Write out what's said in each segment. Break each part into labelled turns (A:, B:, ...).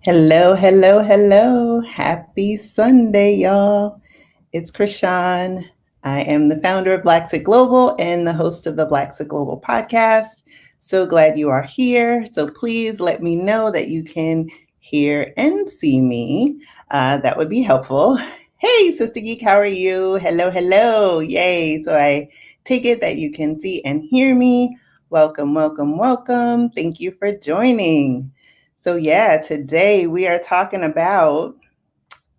A: Hello, hello, hello. Happy Sunday, y'all. It's Krishan. I am the founder of Blaxit Global and the host of the Blaxit Global podcast. So glad you are here. So please let me know that you can hear and see me. That would be helpful. Hey, Sister Geek, how are you? Hello, hello. Yay. So I take it that you can see and hear me. Welcome, welcome, welcome. Thank you for joining. So yeah, today we are talking about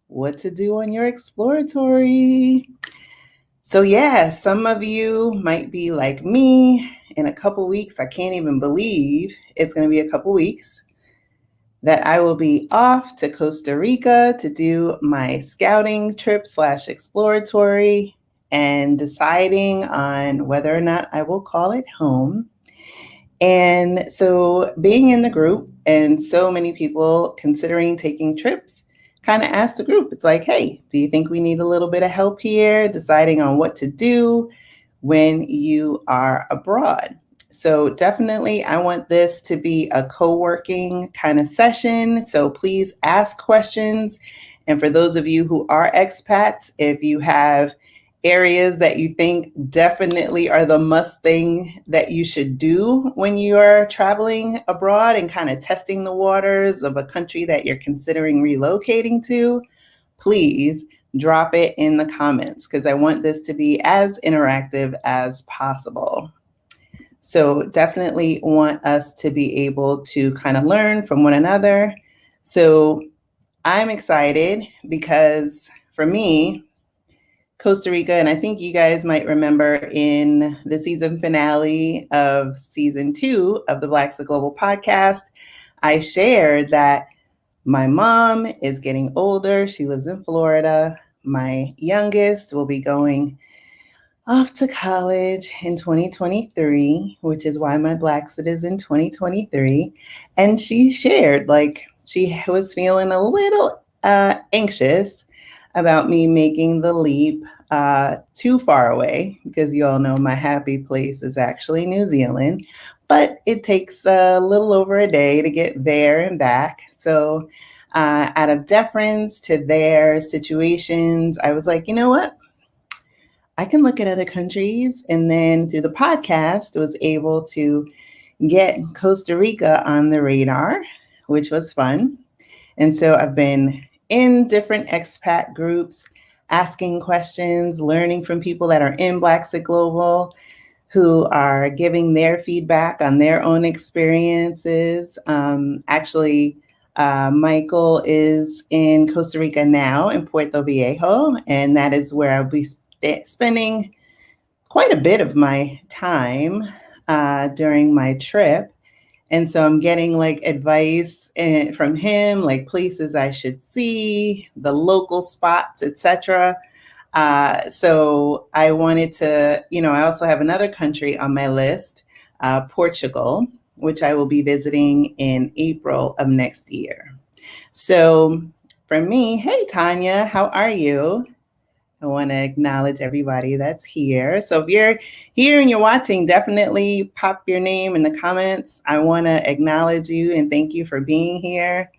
A: what to do on your exploratory. So yeah, some of you might be like me. In a couple weeks, I can't even believe it's going to be a couple weeks that I will be off to Costa Rica to do my scouting trip / exploratory and deciding on whether or not I will call it home. And so being in the group and so many people considering taking trips kind of asked the group, it's like, hey, do you think we need a little bit of help here deciding on what to do when you are abroad? So definitely I want this to be a co-working kind of session. So please ask questions. And for those of you who are expats, if you have areas that you think definitely are the must thing that you should do when you are traveling abroad and kind of testing the waters of a country that you're considering relocating to, please drop it in the comments because I want this to be as interactive as possible. So definitely want us to be able to kind of learn from one another. So I'm excited because for me, Costa Rica, and I think you guys might remember in the season finale of season 2 of the Blaxit Global podcast, I shared that my mom is getting older. She lives in Florida. My youngest will be going off to college in 2023, which is why my Blaxit is in 2023. And she shared, like, she was feeling a little anxious about me making the leap too far away, because you all know my happy place is actually New Zealand, but it takes a little over a day to get there and back. So out of deference to their situations, I was like, you know what? I can look at other countries. And then through the podcast, was able to get Costa Rica on the radar, which was fun. And so I've been in different expat groups, asking questions, learning from people that are in Blaxit Global who are giving their feedback on their own experiences. Michael is in Costa Rica now, in Puerto Viejo, and that is where I'll be spending quite a bit of my time during my trip. And so I'm getting like advice from him, like places I should see, the local spots, etc. So I wanted to, I also have another country on my list, Portugal, which I will be visiting in April of next year. So for me, hey, Tanya, how are you? I want to acknowledge everybody that's here. So if you're here and you're watching, definitely pop your name in the comments. I want to acknowledge you and thank you for being here.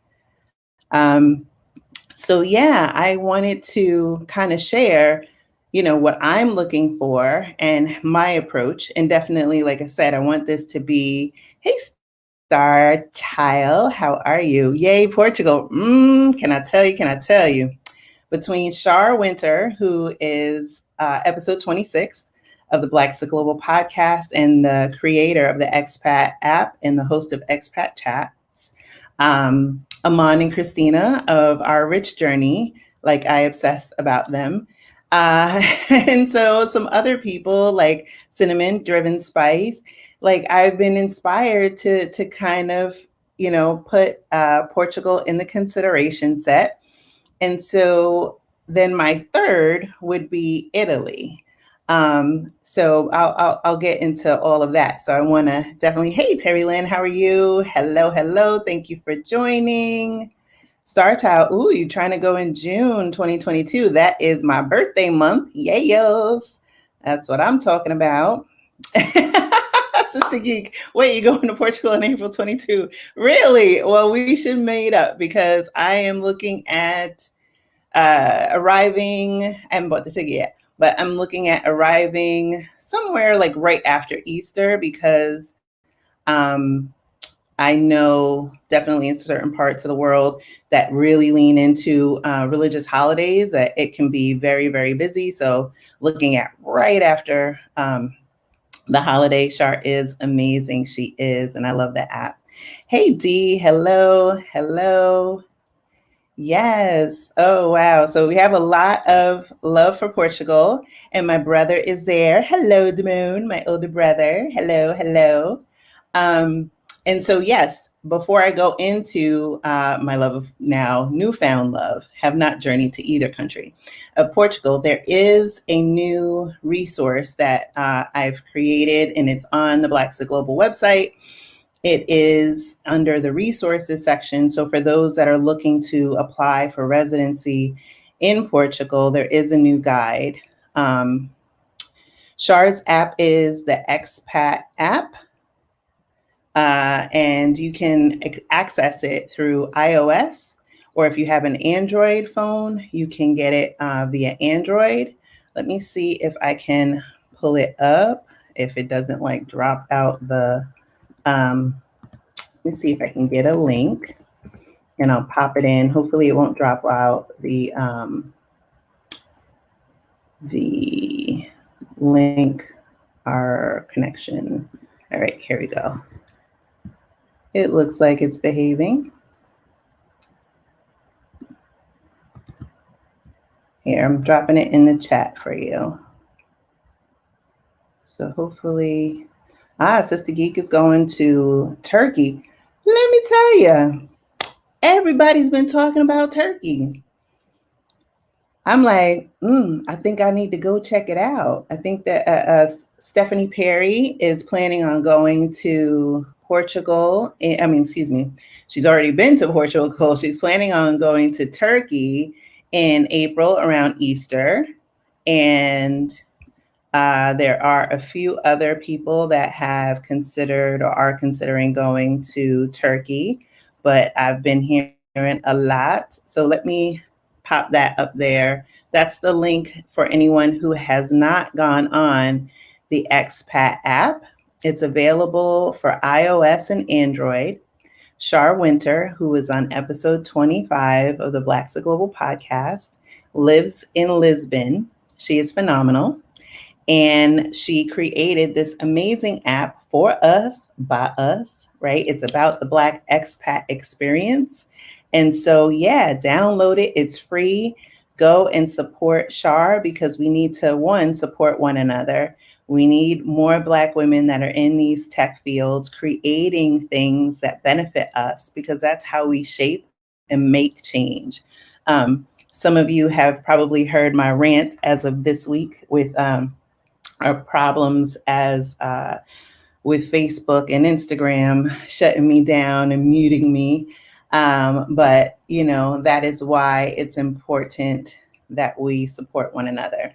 A: So yeah, I wanted to kind of share, what I'm looking for and my approach. And definitely, like I said, I want this to be, hey, Star Child, how are you? Yay, Portugal. Can I tell you? Between Shar Winter, who is episode 26 of the Blaxit Global podcast and the creator of the Expat App and the host of Expat Chats, Aman and Christina of Our Rich Journey, like I obsess about them. And so some other people like Cinnamon Driven Spice, like I've been inspired to kind of, put Portugal in the consideration set. And so then my third would be Italy. So I'll get into all of that. So I want to definitely, hey, Terry Lynn, how are you? Hello, hello. Thank you for joining. Star Child, ooh, you're trying to go in June 2022. That is my birthday month. Yayos. That's what I'm talking about. Sister Geek. Wait, you're going to Portugal in April 22? Really? Well, we should meet up because I am looking at arriving. I haven't bought the ticket yet, but I'm looking at arriving somewhere like right after Easter because um, I know definitely in certain parts of the world that really lean into religious holidays that it can be very, very busy. So looking at right after the holiday, Char is amazing. She is, and I love the app. Hey Dee, hello, hello. Yes. Oh, wow. So we have a lot of love for Portugal, and my brother is there. Hello, Damone, my older brother. Hello, hello. Um, and so, yes, before I go into my love of now newfound love, have not journeyed to either country of Portugal, there is a new resource that I've created, and it's on the Blaxit Global website. It is under the resources section. So for those that are looking to apply for residency in Portugal, there is a new guide. Char's app is the Expat App, and you can access it through iOS, or if you have an Android phone, you can get it via Android. Let me see if I can pull it up, if it doesn't like drop out the let me see if I can get a link and I'll pop it in. Hopefully it won't drop out the link, our connection. All right, here we go. It looks like it's behaving. Here, I'm dropping it in the chat for you. So hopefully, Sister Geek is going to Turkey. Let me tell you, everybody's been talking about Turkey. I'm like, I think I need to go check it out. I think that Stephanie Perry is planning on going to Portugal. Excuse me. She's already been to Portugal. She's planning on going to Turkey in April around Easter. And there are a few other people that have considered or are considering going to Turkey, but I've been hearing a lot. So let me pop that up there. That's the link for anyone who has not gone on the Expat app. It's available for iOS and Android. Char Winter, who is on episode 25 of the Blaxit Global podcast, lives in Lisbon. She is phenomenal. And she created this amazing app for us, by us, right? It's about the Black expat experience. And so, yeah, download it. It's free. Go and support Char because we need to, one, support one another. We need more Black women that are in these tech fields creating things that benefit us because that's how we shape and make change. Some of you have probably heard my rant as of this week with our problems as with Facebook and Instagram shutting me down and muting me. But, you know, that is why it's important that we support one another.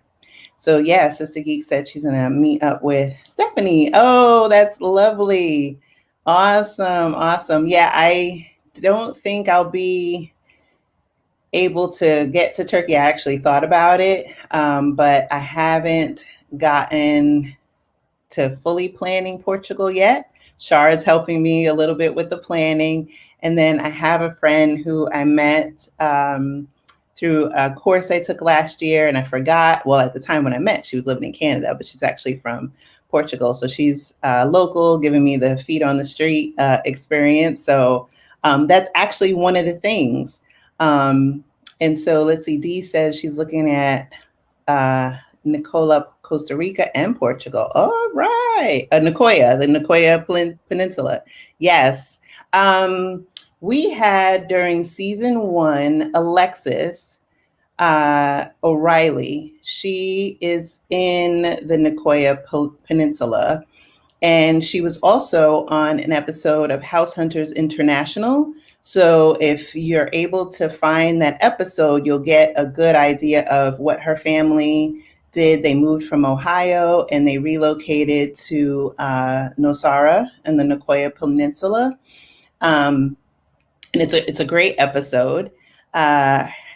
A: So, yeah, Sister Geek said she's going to meet up with Stephanie. Oh, that's lovely. Awesome. Awesome. Yeah, I don't think I'll be able to get to Turkey. I actually thought about it, but I haven't gotten to fully planning Portugal yet. Char is helping me a little bit with the planning. And then I have a friend who I met through a course I took last year, and I forgot. Well, at the time when I met, she was living in Canada, but she's actually from Portugal. So she's local, giving me the feet on the street experience. So that's actually one of the things. And so let's see, Dee says she's looking at Nicola, Costa Rica, and Portugal. All right. Nicoya, the Nicoya Peninsula. Yes. We had during season 1, Alexis O'Reilly. She is in the Nicoya Peninsula. And she was also on an episode of House Hunters International. So if you're able to find that episode, you'll get a good idea of what her family did. They moved from Ohio and they relocated to Nosara in the Nicoya Peninsula. And it's a great episode.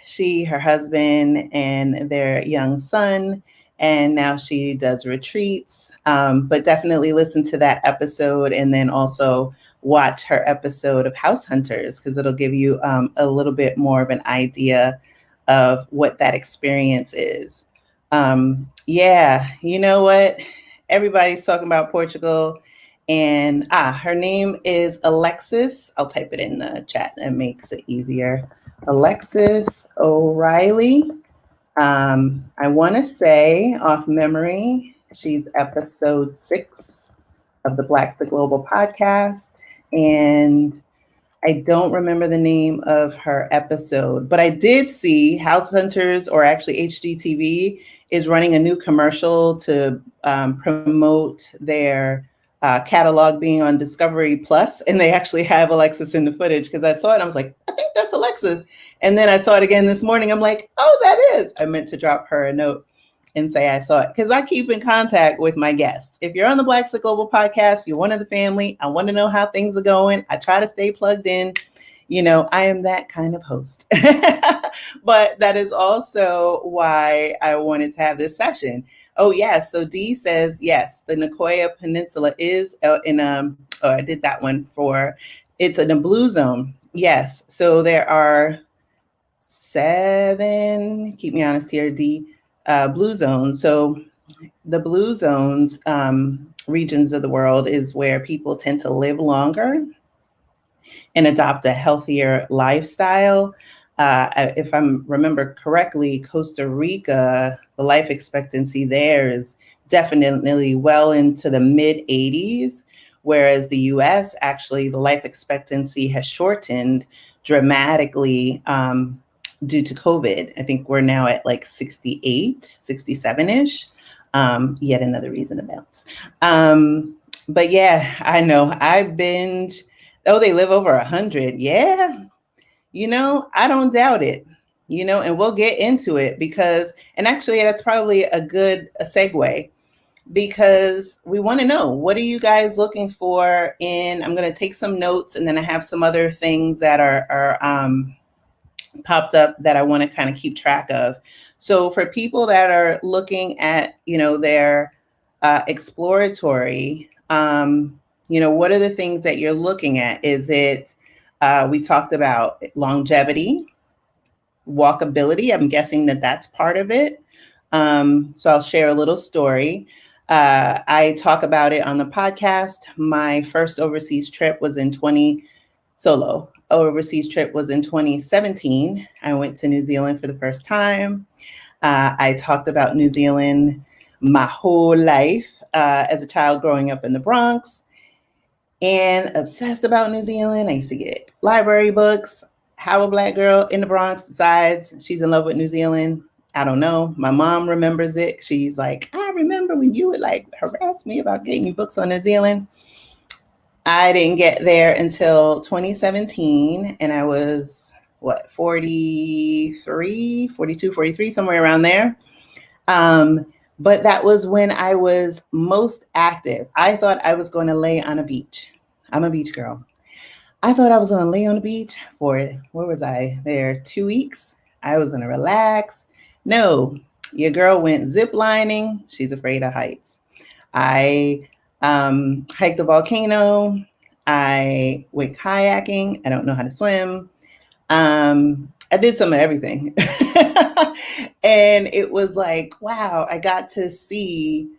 A: She, her husband, and their young son, and now she does retreats. But definitely listen to that episode, and then also watch her episode of House Hunters, because it'll give you a little bit more of an idea of what that experience is. Yeah, you know what? Everybody's talking about Portugal. And her name is Alexis. I'll type it in the chat. That makes it easier. Alexis O'Reilly. I want to say off memory, she's episode 6 of the Blaxit Global podcast. And I don't remember the name of her episode, but I did see House Hunters, or actually HGTV, is running a new commercial to promote their catalog being on Discovery Plus, and they actually have Alexis in the footage, because I saw it and I was like, I think that's Alexis. And then I saw it again this morning. I'm like, oh, that is. I meant to drop her a note and say I saw it, because I keep in contact with my guests. If you're on the Blaxit Global podcast, you're one of the family. I want to know how things are going. I try to stay plugged in. You know, I am that kind of host. But that is also why I wanted to have this session. Oh, yes. So Dee says, yes, the Nicoya Peninsula is I did that one it's in a blue zone. Yes. So there are 7, keep me honest here, Dee, blue zones. So the blue zones regions of the world is where people tend to live longer and adopt a healthier lifestyle. If I remember correctly, Costa Rica, the life expectancy there is definitely well into the mid 80s, whereas the US, actually, the life expectancy has shortened dramatically due to COVID. I think we're now at like 68, 67-ish. Yet another reason to bounce. But yeah, I know I binge. Oh, they live over 100. Yeah. You know, I don't doubt it, you know, and we'll get into it and actually that's probably a segue, because we want to know, what are you guys looking for I'm going to take some notes, and then I have some other things that are popped up that I want to kind of keep track of. So for people that are looking at, you know, their exploratory, you know, what are the things that you're looking at? Is it, we talked about longevity, walkability. I'm guessing that that's part of it. So I'll share a little story. I talk about it on the podcast. My first overseas trip was solo overseas trip was in 2017. I went to New Zealand for the first time. I talked about New Zealand my whole life as a child growing up in the Bronx, and obsessed about New Zealand. I used to get library books. How a Black girl in the Bronx decides she's in love with New Zealand? I don't know. My mom remembers it. She's like, I remember when you would like harass me about getting you books on New Zealand. I didn't get there until 2017, and I was, 43, 42, 43, somewhere around there. But that was when I was most active. I thought I was going to lay on a beach. I'm a beach girl. I thought I was going to lay on the beach for, where was I there? 2 weeks. I was going to relax. No, your girl went zip lining. She's afraid of heights. I hiked the volcano. I went kayaking. I don't know how to swim. I did some of everything. And it was like, wow, I got to see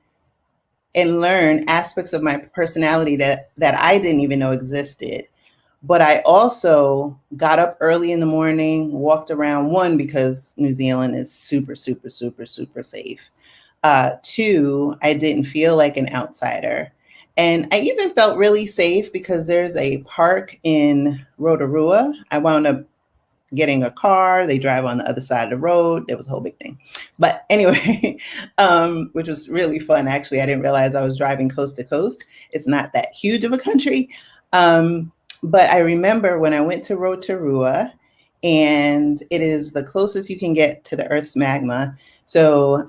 A: and learn aspects of my personality that I didn't even know existed. But I also got up early in the morning, walked around, one, because New Zealand is super, super, super, super safe. 2, I didn't feel like an outsider. And I even felt really safe because there's a park in Rotorua. I wound up getting a car. They drive on the other side of the road. It was a whole big thing. But anyway, which was really fun. Actually, I didn't realize I was driving coast to coast. It's not that huge of a country. But I remember when I went to Rotorua, and it is the closest you can get to the Earth's magma. So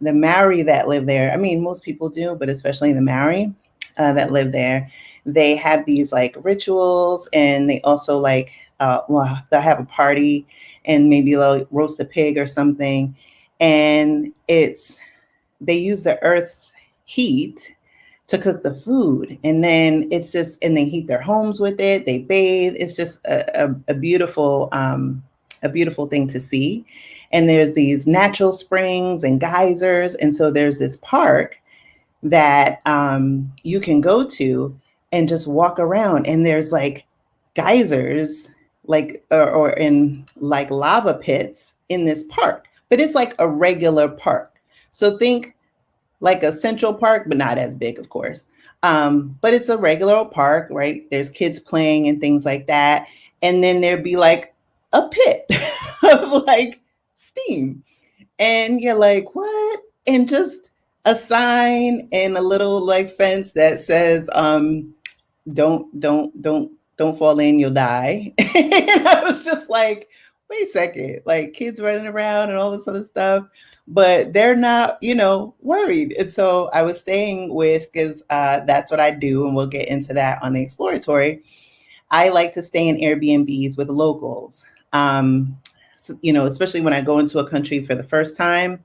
A: the Maori that live there, I mean, most people do, but especially the Maori that live there, they have these like rituals, and they also like, well, they'll have a party and maybe they'll roast a pig or something. And they use the Earth's heat to cook the food. And then and they heat their homes with it. They bathe. It's just a beautiful thing to see. And there's these natural springs and geysers. And so there's this park that you can go to and just walk around. And there's like geysers, like, or in like lava pits in this park, but it's like a regular park. So think like a central park, but not as big, of course. But it's a regular park, right? There's kids playing and things like that. And then there'd be like a pit of like steam. And you're like, what? And just a sign and a little like fence that says, don't fall in, you'll die. And I was just like, wait a second, like kids running around and all this other stuff, but they're not, worried. And so I was staying with, because that's what I do, and we'll get into that on the exploratory. I like to stay in Airbnbs with locals. Especially when I go into a country for the first time,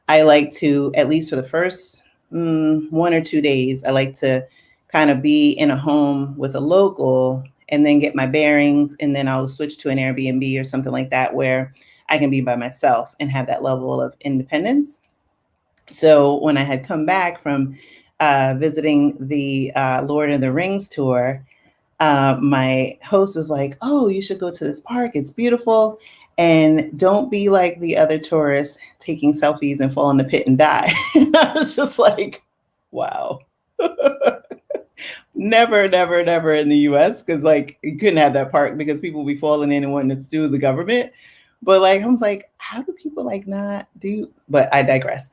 A: I like to, at least for the first 1 or 2 days, I like to kind of be in a home with a local and then get my bearings. And then I'll switch to an Airbnb or something like that where I can be by myself and have that level of independence. So when I had come back from visiting the Lord of the Rings tour, my host was like, oh, you should go to this park. It's beautiful. And don't be like the other tourists taking selfies and fall in the pit and die. And I was just like, wow. Never, never, never in the US, because like you couldn't have that park because people would be falling in and wanting to sue the government. But like I was like, how do people like not do? But I digress.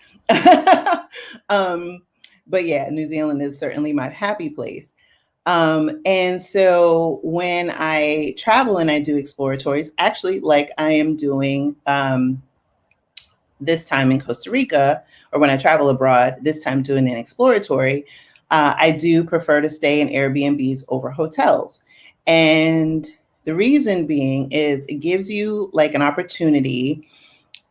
A: But yeah, New Zealand is certainly my happy place. And so when I travel and I do exploratories, actually, like I am doing this time in Costa Rica, or when I travel abroad, this time doing an exploratory, I do prefer to stay in Airbnbs over hotels. And the reason being is it gives you like an opportunity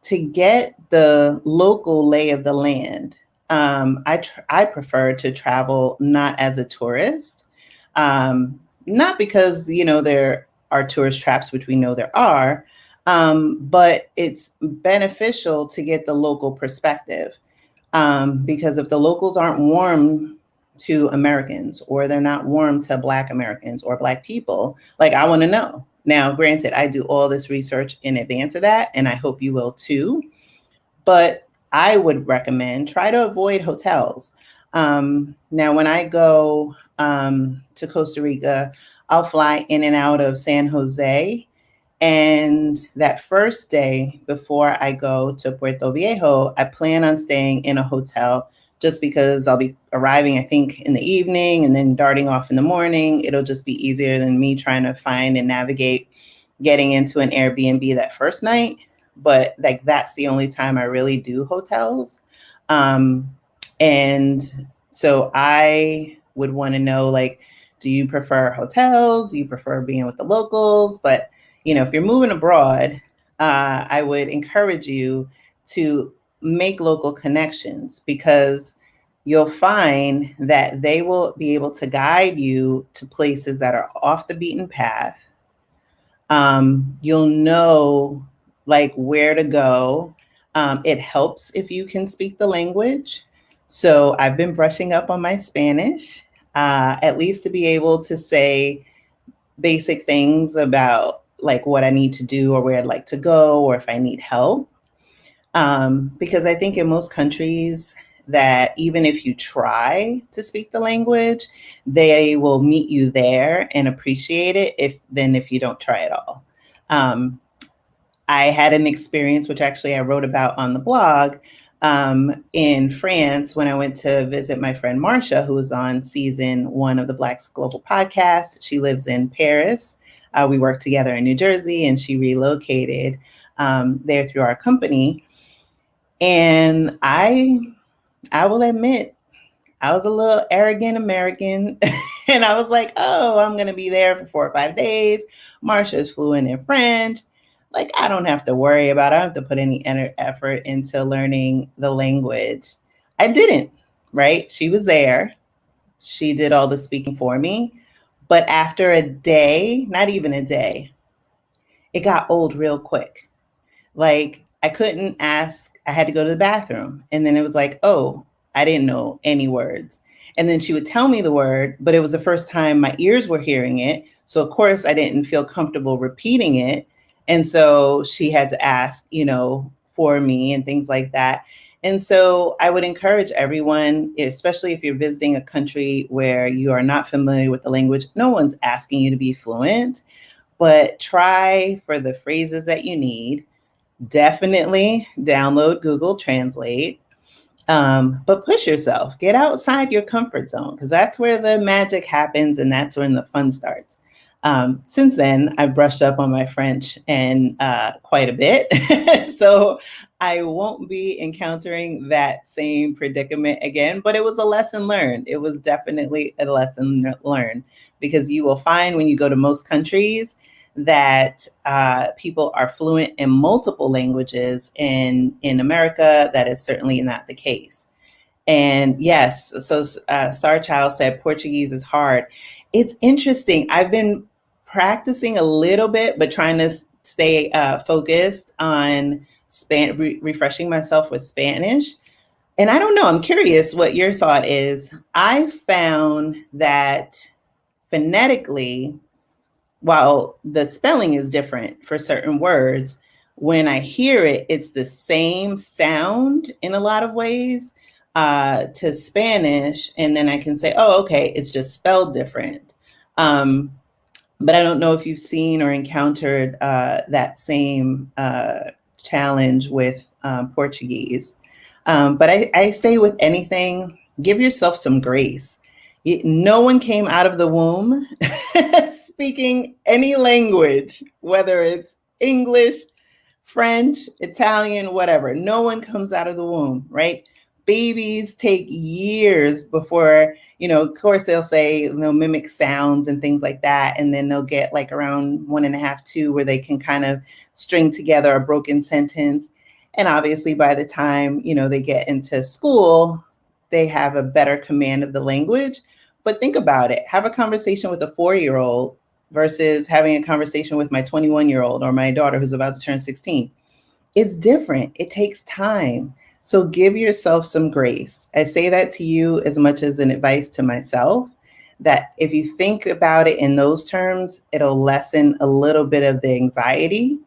A: to get the local lay of the land. I prefer to travel not as a tourist, not because, there are tourist traps, which we know there are, but it's beneficial to get the local perspective. Because if the locals aren't warm to Americans, or they're not warm to Black Americans or Black people, like I want to know. Now, granted, I do all this research in advance of that, and I hope you will too. But I would recommend try to avoid hotels. Now, when I go to Costa Rica, I'll fly in and out of San Jose. And that first day before I go to Puerto Viejo, I plan on staying in a hotel just because I'll be arriving, I think, in the evening and then darting off in the morning. It'll just be easier than me trying to find and navigate getting into an Airbnb that first night. But like that's the only time I really do hotels. And so I would want to know, like, do you prefer hotels? Do you prefer being with the locals? But if you're moving abroad, I would encourage you to make local connections, because you'll find that they will be able to guide you to places that are off the beaten path. You'll know like where to go. It helps if you can speak the language. So I've been brushing up on my Spanish, at least to be able to say basic things about like what I need to do or where I'd like to go, or if I need help. Because I think in most countries that even if you try to speak the language, they will meet you there and appreciate it if you don't try at all. I had an experience, which actually I wrote about on the blog, in France when I went to visit my friend Marcia, who was on season 1 of the Blaxit Global podcast. She lives in Paris. We worked together in New Jersey, and she relocated there through our company. And I will admit, I was a little arrogant American. And I was like, oh, I'm going to be there for 4 or 5 days. Marsha's fluent in French. Like, I don't have to worry about it. I don't have to put any effort into learning the language. I didn't, right? She was there. She did all the speaking for me. But after a day, not even a day, it got old real quick. Like, I couldn't ask, I had to go to the bathroom. And then it was like, oh, I didn't know any words. And then she would tell me the word, but it was the first time my ears were hearing it. So, of course, I didn't feel comfortable repeating it. And so she had to ask, for me and things like that. And so I would encourage everyone, especially if you're visiting a country where you are not familiar with the language, no one's asking you to be fluent, but try for the phrases that you need. Definitely download Google Translate, but push yourself. Get outside your comfort zone, because that's where the magic happens and that's when the fun starts. Since then, I've brushed up on my French and quite a bit. So I won't be encountering that same predicament again, but it was a lesson learned. It was definitely a lesson learned, because you will find when you go to most countries that people are fluent in multiple languages. And in America, that is certainly not the case. And yes, so Star Child said Portuguese is hard. It's interesting. I've been practicing a little bit, but trying to stay focused on refreshing myself with Spanish. And I don't know, I'm curious what your thought is. I found that phonetically, while the spelling is different for certain words, when I hear it, it's the same sound in a lot of ways to Spanish. And then I can say, oh, okay, it's just spelled different. But I don't know if you've seen or encountered that same challenge with Portuguese. But I say with anything, give yourself some grace. No one came out of the womb speaking any language, whether it's English, French, Italian, whatever. No one comes out of the womb, right? Babies take years before, of course, they'll say, they'll mimic sounds and things like that. And then they'll get like around 1.5, 2, where they can kind of string together a broken sentence. And obviously, by the time, they get into school, they have a better command of the language. But think about it. Have a conversation with a 4-year-old versus having a conversation with my 21-year-old or my daughter who's about to turn 16. It's different. It takes time. So give yourself some grace. I say that to you as much as an advice to myself, that if you think about it in those terms, it'll lessen a little bit of the anxiety.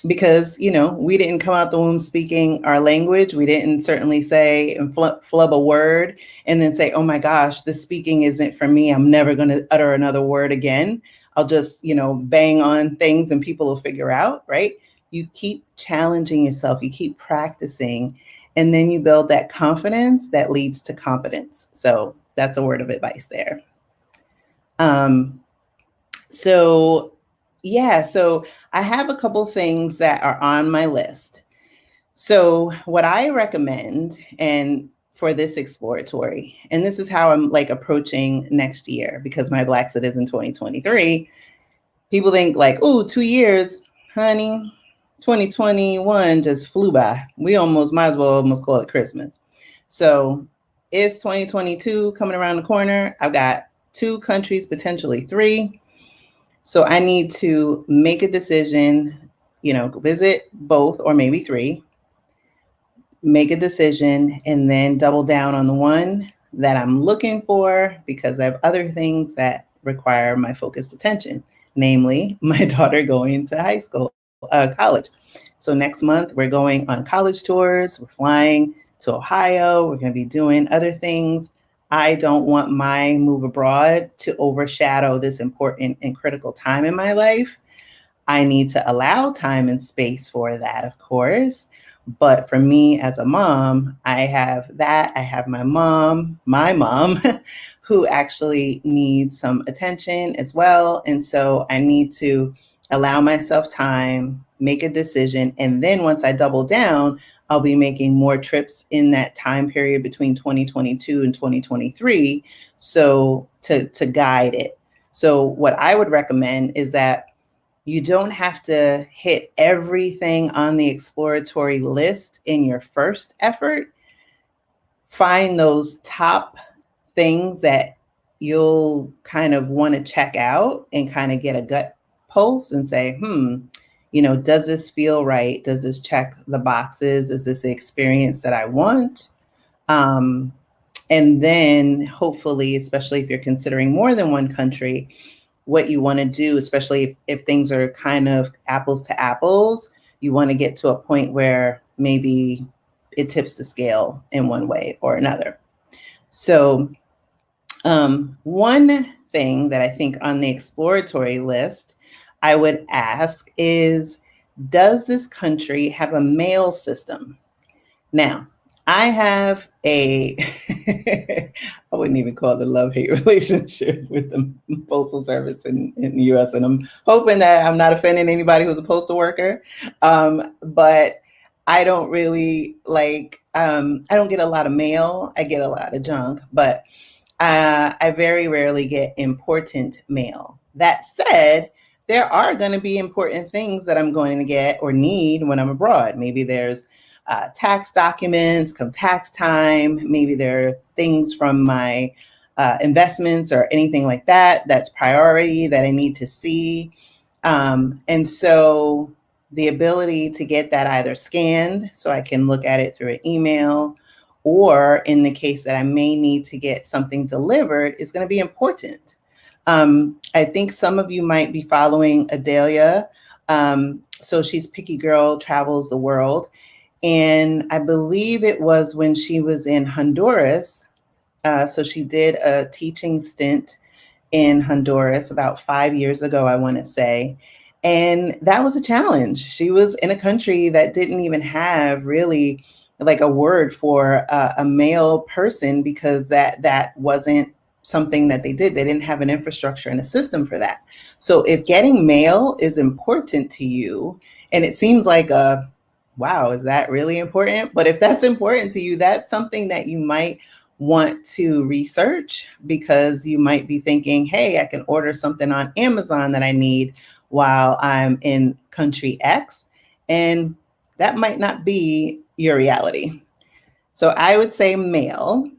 A: Because, we didn't come out the womb speaking our language. We didn't certainly say and flub a word and then say, oh my gosh, this speaking isn't for me. I'm never going to utter another word again. I'll just, bang on things and people will figure out, right? You keep challenging yourself, you keep practicing, and then you build that confidence that leads to competence. So that's a word of advice there. So I have a couple things that are on my list. So what I recommend, and for this exploratory, and this is how I'm like approaching next year, because my Blaxit is in 2023. People think like, oh, 2 years, honey, 2021 just flew by. We might as well almost call it Christmas. So it's 2022 coming around the corner. I've got 2 countries, potentially 3. So I need to make a decision, visit both or maybe 3, make a decision, and then double down on the one that I'm looking for, because I have other things that require my focused attention, namely my daughter going to college. So next month we're going on college tours. We're flying to Ohio. We're going to be doing other things. I don't want my move abroad to overshadow this important and critical time in my life. I need to allow time and space for that, of course. But for me as a mom, I have that. I have my mom, who actually needs some attention as well. And so I need to allow myself time, make a decision. And then once I double down, I'll be making more trips in that time period between 2022 and 2023. So to guide it. So what I would recommend is that you don't have to hit everything on the exploratory list in your first effort. Find those top things that you'll kind of want to check out and kind of get a gut pulse and say, does this feel right? Does this check the boxes? Is this the experience that I want? And then hopefully, especially if you're considering more than one country, what you want to do, especially if things are kind of apples to apples, you want to get to a point where maybe it tips the scale in one way or another. So one thing that I think on the exploratory list I would ask is, does this country have a mail system? Now, I have I wouldn't even call it a love-hate relationship with the Postal Service in the US. And I'm hoping that I'm not offending anybody who's a postal worker. But I don't really I don't get a lot of mail. I get a lot of junk, but I very rarely get important mail. That said, there are going to be important things that I'm going to get or need when I'm abroad. Maybe there's tax documents come tax time. Maybe there are things from my investments or anything like that that's priority that I need to see. And so the ability to get that either scanned so I can look at it through an email, or in the case that I may need to get something delivered, is going to be important. I think some of you might be following Adelia. So she's Picky Girl Travels the World. And I believe it was when she was in Honduras. So she did a teaching stint in Honduras about 5 years ago, I want to say. And that was a challenge. She was in a country that didn't even have really like a word for a male person, because that wasn't something that they did. They didn't have an infrastructure and a system for that. So if getting mail is important to you, and it seems like wow, is that really important? But if that's important to you, that's something that you might want to research, because you might be thinking, hey, I can order something on Amazon that I need while I'm in country X. And that might not be your reality. So I would say mail.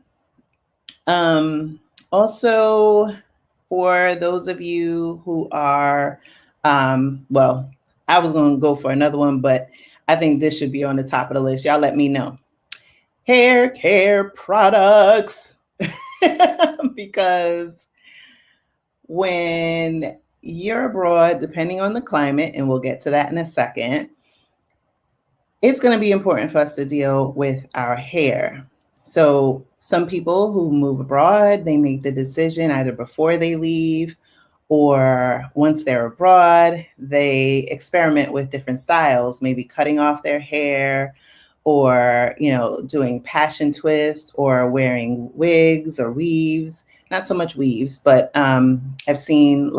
A: Also, for those of you who are, well, I was going to go for another one, but I think this should be on the top of the list. Y'all let me know. Hair care products. Because when you're abroad, depending on the climate, and we'll get to that in a second, it's going to be important for us to deal with our hair. So some people who move abroad, they make the decision either before they leave or once they're abroad, they experiment with different styles, maybe cutting off their hair, or doing passion twists, or wearing wigs or weaves. Not so much weaves, but I've seen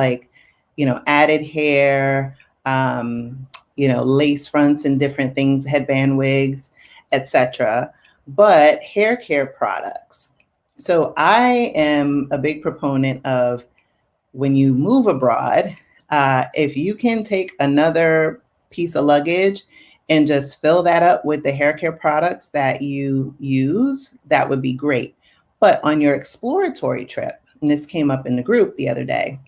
A: added hair, lace fronts and different things, headband wigs, etc. But hair care products. So I am a big proponent of, when you move abroad, if you can take another piece of luggage and just fill that up with the hair care products that you use, that would be great. But on your exploratory trip, and this came up in the group the other day,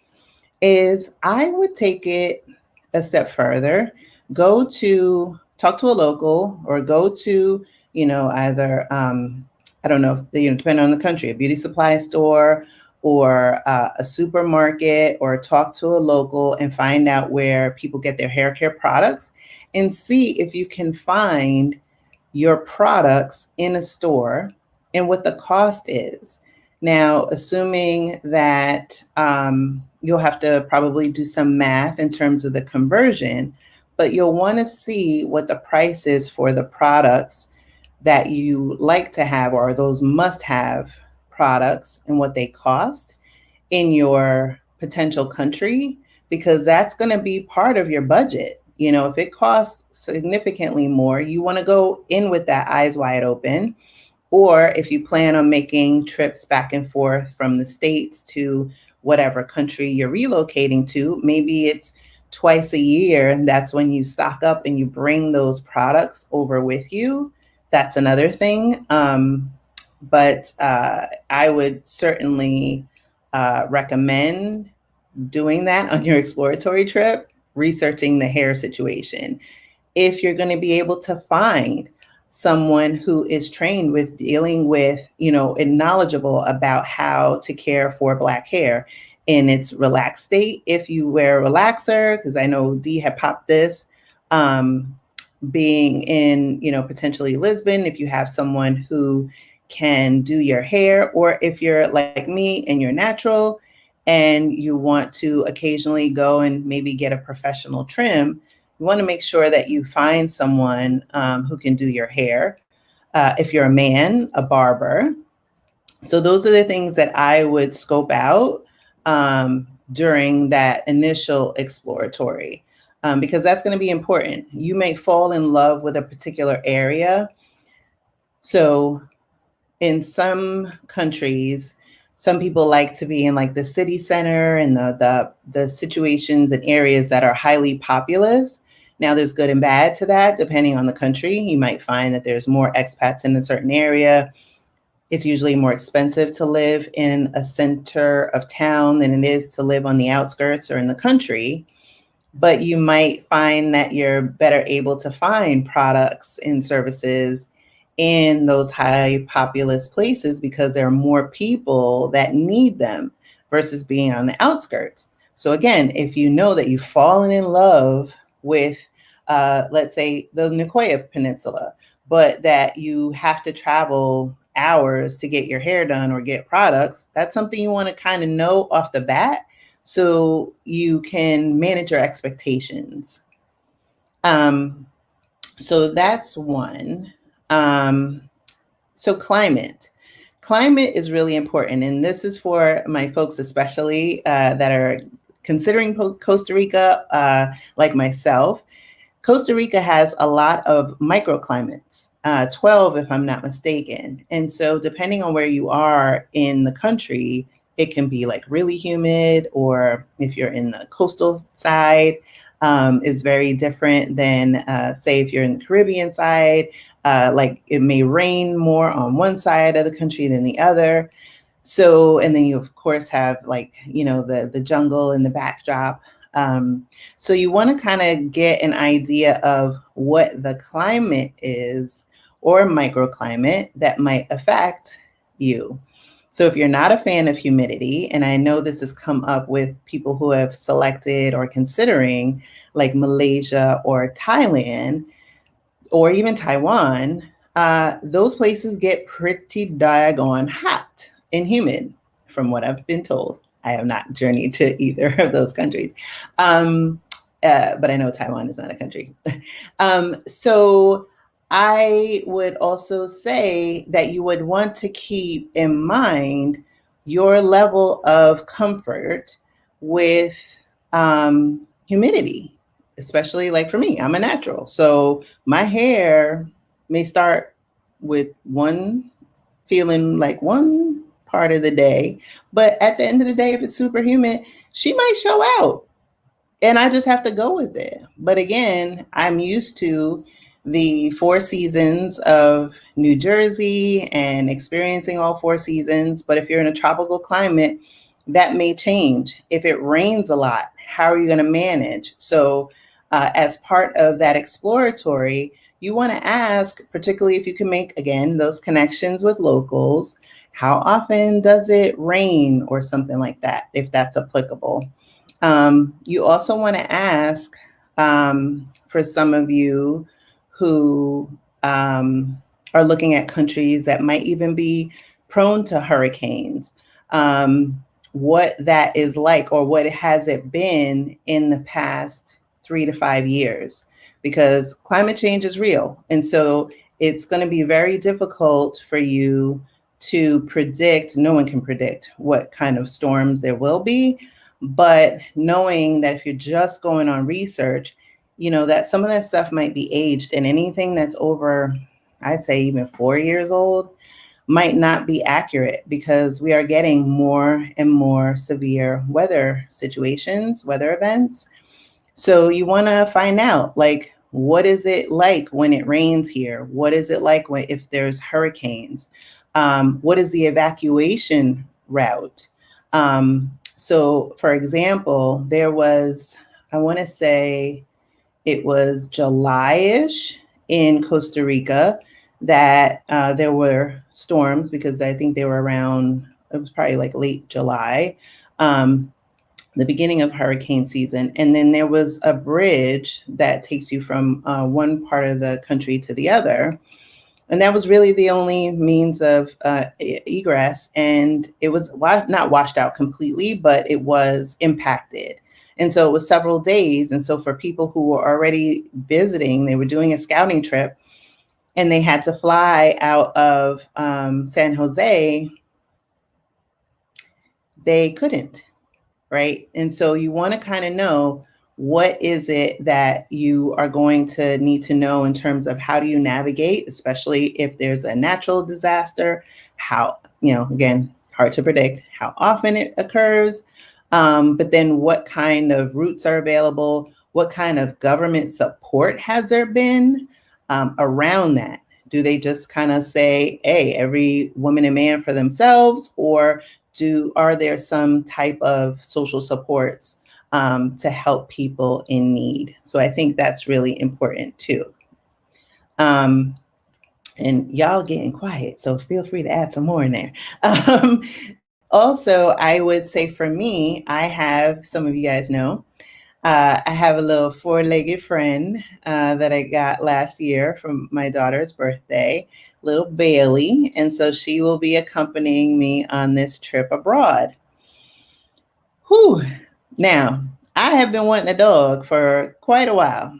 A: is I would take it a step further. Talk to a local, or go to, either, I don't know, depending on the country, a beauty supply store, or a supermarket, or talk to a local and find out where people get their hair care products, and see if you can find your products in a store and what the cost is. Now, assuming that you'll have to probably do some math in terms of the conversion, but you'll want to see what the price is for the products that you like to have, or those must have products, and what they cost in your potential country, because that's going to be part of your budget. If it costs significantly more, you want to go in with that eyes wide open. Or if you plan on making trips back and forth from the States to whatever country you're relocating to, maybe it's twice a year, and that's when you stock up and you bring those products over with you. That's another thing. But I would certainly recommend doing that on your exploratory trip, researching the hair situation. If you're going to be able to find someone who is trained with dealing with, and knowledgeable about how to care for Black hair in its relaxed state. If you wear a relaxer, because I know Dee had popped this, being in, potentially Lisbon, if you have someone who can do your hair, or if you're like me and you're natural and you want to occasionally go and maybe get a professional trim, you want to make sure that you find someone who can do your hair. If you're a man, a barber. So those are the things that I would scope out during that initial exploratory, because that's going to be important. You may fall in love with a particular area. So in some countries, some people like to be in like the city center and the situations and areas that are highly populous. Now, there's good and bad to that, depending on the country. You might find that there's more expats in a certain area. It's usually more expensive to live in a center of town than it is to live on the outskirts or in the country. But you might find that you're better able to find products and services in those high populous places because there are more people that need them versus being on the outskirts. So again, if you know that you've fallen in love with, let's say, the Nicoya Peninsula, but that you have to travel hours to get your hair done or get products, that's something you want to kind of know off the bat so you can manage your expectations. So that's one. So climate is really important. And this is for my folks, especially that are considering Costa Rica, like myself. Costa Rica has a lot of microclimates, 12 if I'm not mistaken. And so depending on where you are in the country, it can be like really humid, or if you're in the coastal side, is very different than, say, if you're in the Caribbean side, like it may rain more on one side of the country than the other. So, and then you of course have like, the jungle in the backdrop. So you want to kind of get an idea of what the climate is or microclimate that might affect you. So if you're not a fan of humidity, and I know this has come up with people who have selected or considering like Malaysia or Thailand or even Taiwan, those places get pretty daggone hot and humid, from what I've been told. I have not journeyed to either of those countries. But I know Taiwan is not a country. So I would also say that you would want to keep in mind your level of comfort with humidity, especially like for me, I'm a natural. So my hair may start with feeling like one part of the day, but at the end of the day, if it's super humid, she might show out. And I just have to go with it. But again, I'm used to the 4 seasons of New Jersey and experiencing all 4 seasons. But if you're in a tropical climate, that may change. If it rains a lot, how are you going to manage? So as part of that exploratory, you want to ask, particularly if you can make, again, those connections with locals, how often does it rain or something like that, if that's applicable. You also want to ask, for some of you who are looking at countries that might even be prone to hurricanes, what that is like, or what has it been in the past 3 to 5 years. because climate change is real. And so it's going to be very difficult for you to predict. No one can predict what kind of storms there will be. But knowing that if you're just going on research, that some of that stuff might be aged, and anything that's over, I'd say even 4 years old, might not be accurate, because we are getting more and more severe weather situations, weather events. So you want to find out, like, what is it like when it rains here? What is it like if there's hurricanes? What is the evacuation route? So, for example, there was, I want to say it was July-ish in Costa Rica that there were storms, because I think they were around, it was probably like late July, the beginning of hurricane season. And then there was a bridge that takes you from one part of the country to the other. And that was really the only means of egress. And it was not washed out completely, but it was impacted. And so it was several days. And so for people who were already visiting, they were doing a scouting trip, and they had to fly out of San Jose, they couldn't, right? And so you want to kind of know, what is it that you are going to need to know in terms of how do you navigate, especially if there's a natural disaster, how, again, hard to predict how often it occurs, but then what kind of routes are available, what kind of government support has there been around that? Do they just kind of say, hey, every woman and man for themselves, or are there some type of social supports to help people in need? So I think that's really important too. And y'all getting quiet, so feel free to add some more in there. Also, I would say for me, I have, some of you guys know, I have a little four-legged friend that I got last year from my daughter's birthday, little Bailey. And so she will be accompanying me on this trip abroad. Whew. Now, I have been wanting a dog for quite a while.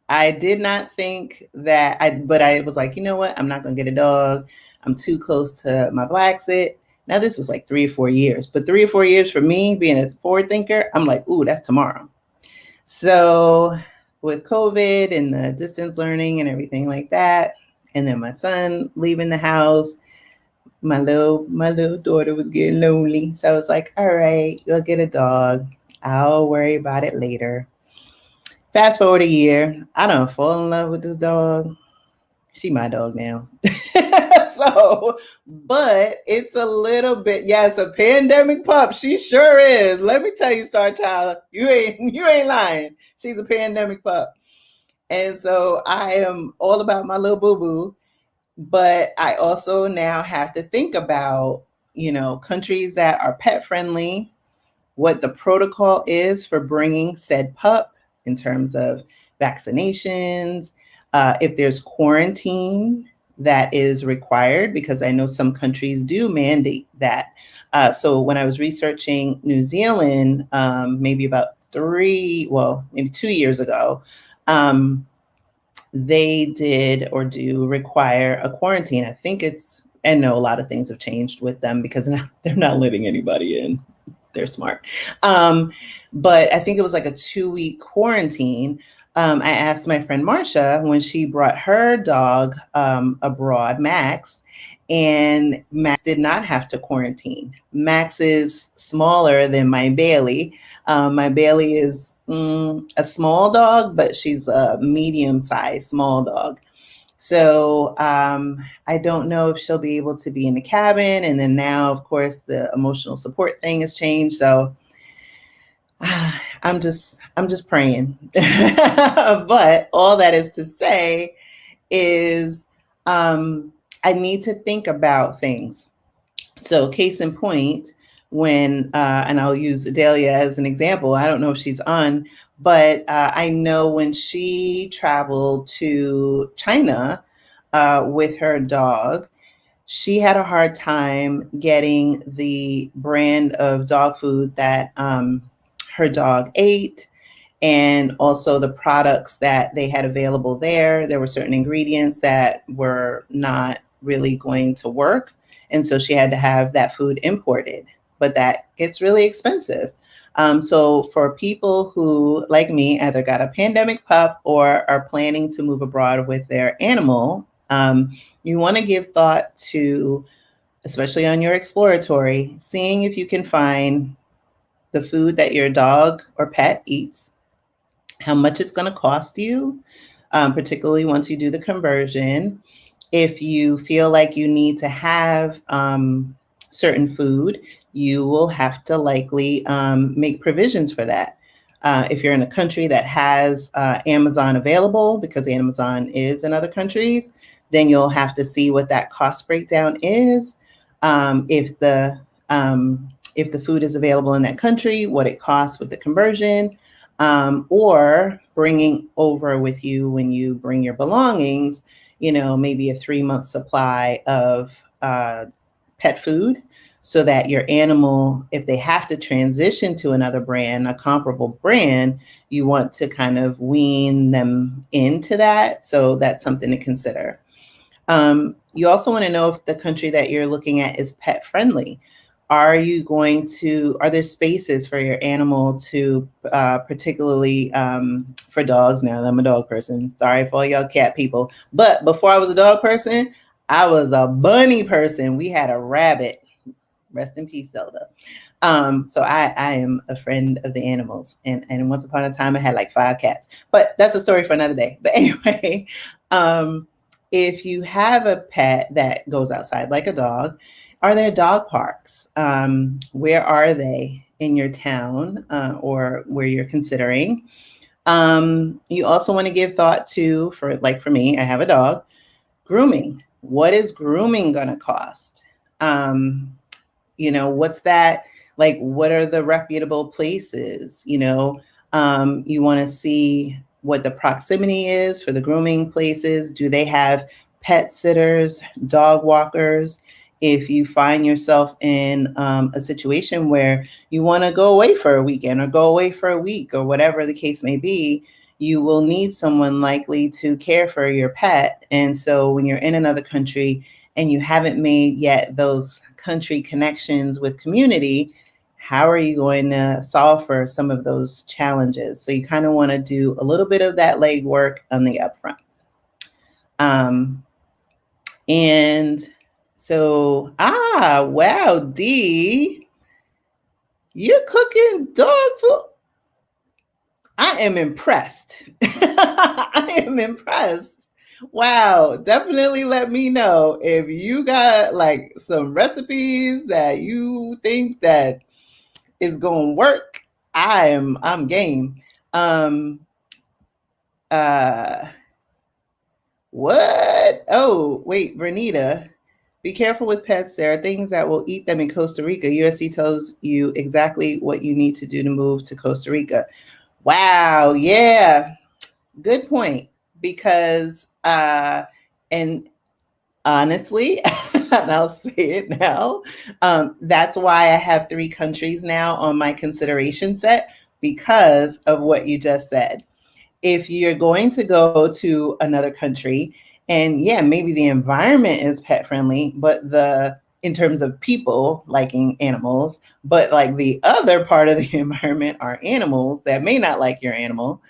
A: I did not think that, but I was like, you know what? I'm not going to get a dog. I'm too close to my Blaxit. Now, this was like 3 or 4 years, but 3 or 4 years for me, being a forward thinker, I'm like, ooh, that's tomorrow. So with COVID and the distance learning and everything like that, and then my son leaving the house, my little daughter was getting lonely. So I was like, all right, you'll get a dog. I'll worry about it later. Fast forward a year, I done fall in love with this dog. She my dog now. So, but it's a little bit, yes, a pandemic pup. She sure is. Let me tell you, Star Child, you ain't lying. She's a pandemic pup. And so I am all about my little boo-boo. But I also now have to think about, countries that are pet friendly, what the protocol is for bringing said pup in terms of vaccinations, if there's quarantine that is required, because I know some countries do mandate that. So when I was researching New Zealand, maybe about maybe 2 years ago, they did or do require a quarantine. I think and no, a lot of things have changed with them, because now they're not letting anybody in. They're smart. But I think it was like a 2-week quarantine. I asked my friend Marcia when she brought her dog abroad, Max, and Max did not have to quarantine. Max is smaller than my Bailey. My Bailey is a small dog, but she's a medium-sized small dog. So I don't know if she'll be able to be in the cabin. And then now, of course, the emotional support thing has changed. So I'm just praying. But all that is to say is I need to think about things. So case in point, when, and I'll use Adelia as an example, I don't know if she's on, but I know when she traveled to China with her dog, she had a hard time getting the brand of dog food that her dog ate. and also the products that they had available there. There were certain ingredients that were not really going to work. And so she had to have that food imported, but that gets really expensive. So for people who, like me, either got a pandemic pup or are planning to move abroad with their animal, you want to give thought to, especially on your exploratory, seeing if you can find the food that your dog or pet eats, how much it's going to cost you, particularly once you do the conversion. If you feel like you need to have certain food, you will have to likely make provisions for that. If you're in a country that has Amazon available, because Amazon is in other countries, then you'll have to see what that cost breakdown is. If the food is available in that country, what it costs with the conversion, or bringing over with you when you bring your belongings, maybe a 3-month supply of pet food, so that your animal, if they have to transition to another brand, a comparable brand, you want to kind of wean them into that. So that's something to consider. You also want to know if the country that you're looking at is pet friendly. Are there spaces for your animal to, particularly for dogs? Now, I'm a dog person. Sorry for all y'all cat people. But before I was a dog person, I was a bunny person. We had a rabbit. Rest in peace, Zelda. So I am a friend of the animals. And once upon a time, I had like 5 cats. But that's a story for another day. But anyway, if you have a pet that goes outside, like a dog, are there dog parks? Where are they in your town, or where you're considering? You also want to give thought to, for me, I have a dog, grooming. What is grooming going to cost? What's that? Like, what are the reputable places? You want to see what the proximity is for the grooming places. Do they have pet sitters, dog walkers? If you find yourself in a situation where you want to go away for a weekend or go away for a week or whatever the case may be, you will need someone likely to care for your pet. And so when you're in another country and you haven't made yet those country connections with community, how are you going to solve for some of those challenges? So you kind of want to do a little bit of that legwork on the upfront. And so, wow, Dee, you're cooking dog food. I am impressed. I am impressed. Wow, definitely let me know if you got like some recipes that you think that is going to work. I'm game. What? Oh, wait, Renita, be careful with pets. There are things that will eat them in Costa Rica. USC tells you exactly what you need to do to move to Costa Rica. Wow, yeah, good point. Because, and honestly, and I'll say it now, that's why I have 3 countries now on my consideration set, because of what you just said. If you're going to go to another country, and yeah, maybe the environment is pet friendly, but in terms of people liking animals, but like the other part of the environment are animals that may not like your animal,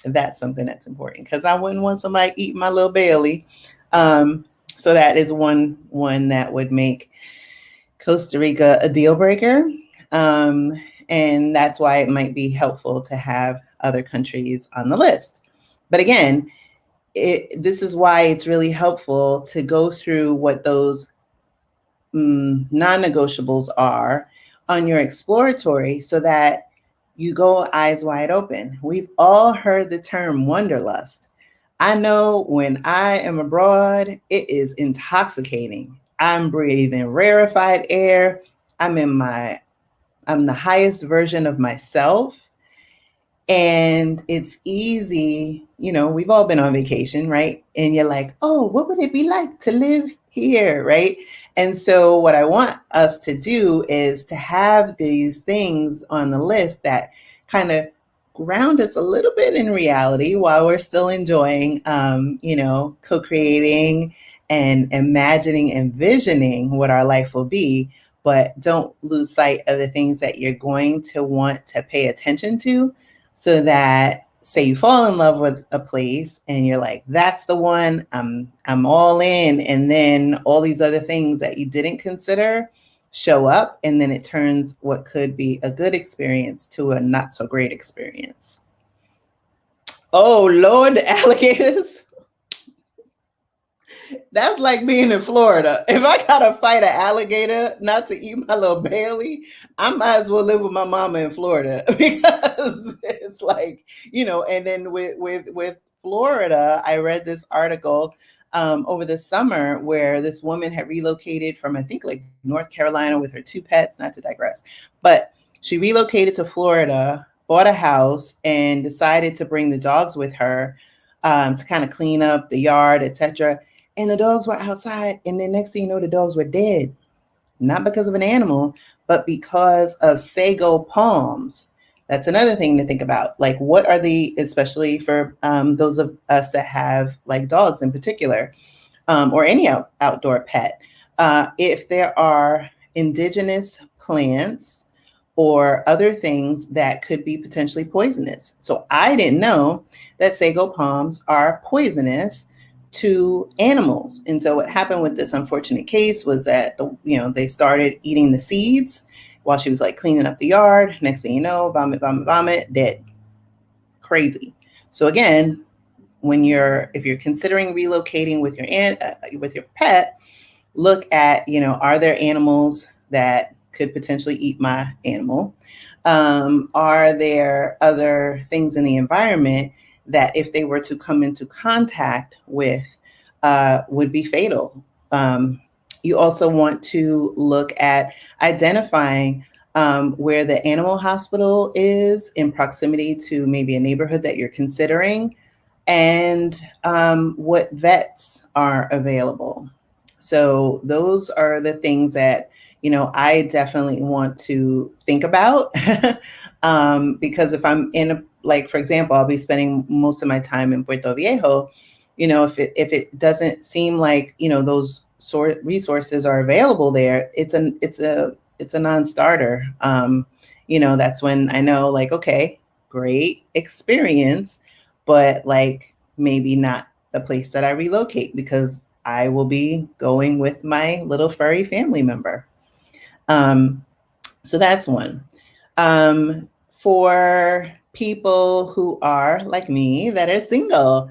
A: that's something that's important, because I wouldn't want somebody eating my little Bailey. So that is one that would make Costa Rica a deal breaker. And that's why it might be helpful to have other countries on the list. But again, this is why it's really helpful to go through what those non-negotiables are on your exploratory, so that you go eyes wide open. We've all heard the term wanderlust. I know when I am abroad, it is intoxicating. I'm breathing rarefied air. I'm the highest version of myself. And it's easy, we've all been on vacation, right? And you're like, oh, what would it be like to live here, right? And so what I want us to do is to have these things on the list that kind of ground us a little bit in reality while we're still enjoying, co-creating and imagining, envisioning what our life will be. But don't lose sight of the things that you're going to want to pay attention to, so that, say you fall in love with a place and you're like, that's the one, I'm all in, and then all these other things that you didn't consider show up, and then it turns what could be a good experience to a not so great experience. Oh Lord, the alligators. That's like being in Florida. If I gotta fight an alligator not to eat my little Bailey, I might as well live with my mama in Florida, because it's like, and then with Florida, I read this article over the summer where this woman had relocated from, I think, like North Carolina with her two pets, not to digress, but she relocated to Florida, bought a house, and decided to bring the dogs with her, to kind of clean up the yard, etc. And the dogs were outside, and then next thing you know, the dogs were dead. Not because of an animal, but because of sago palms. That's another thing to think about. Like, what are especially for those of us that have like dogs in particular, or any outdoor pet, if there are indigenous plants or other things that could be potentially poisonous. So I didn't know that sago palms are poisonous to animals. And so what happened with this unfortunate case was that they started eating the seeds while she was like cleaning up the yard. Next thing you know, vomit, vomit, vomit, dead. Crazy. So again, if you're considering relocating with your pet, look at, are there animals that could potentially eat my animal? Are there other things in the environment that, if they were to come into contact with, would be fatal? You also want to look at identifying where the animal hospital is in proximity to maybe a neighborhood that you're considering, and what vets are available. So those are the things that, I definitely want to think about. Because if I'm like, for example, I'll be spending most of my time in Puerto Viejo, if it doesn't seem like, those sort resources are available there, it's a non-starter. That's when I know, like, okay, great experience, but like maybe not the place that I relocate, because I will be going with my little furry family member. So that's one. For people who are like me that are single,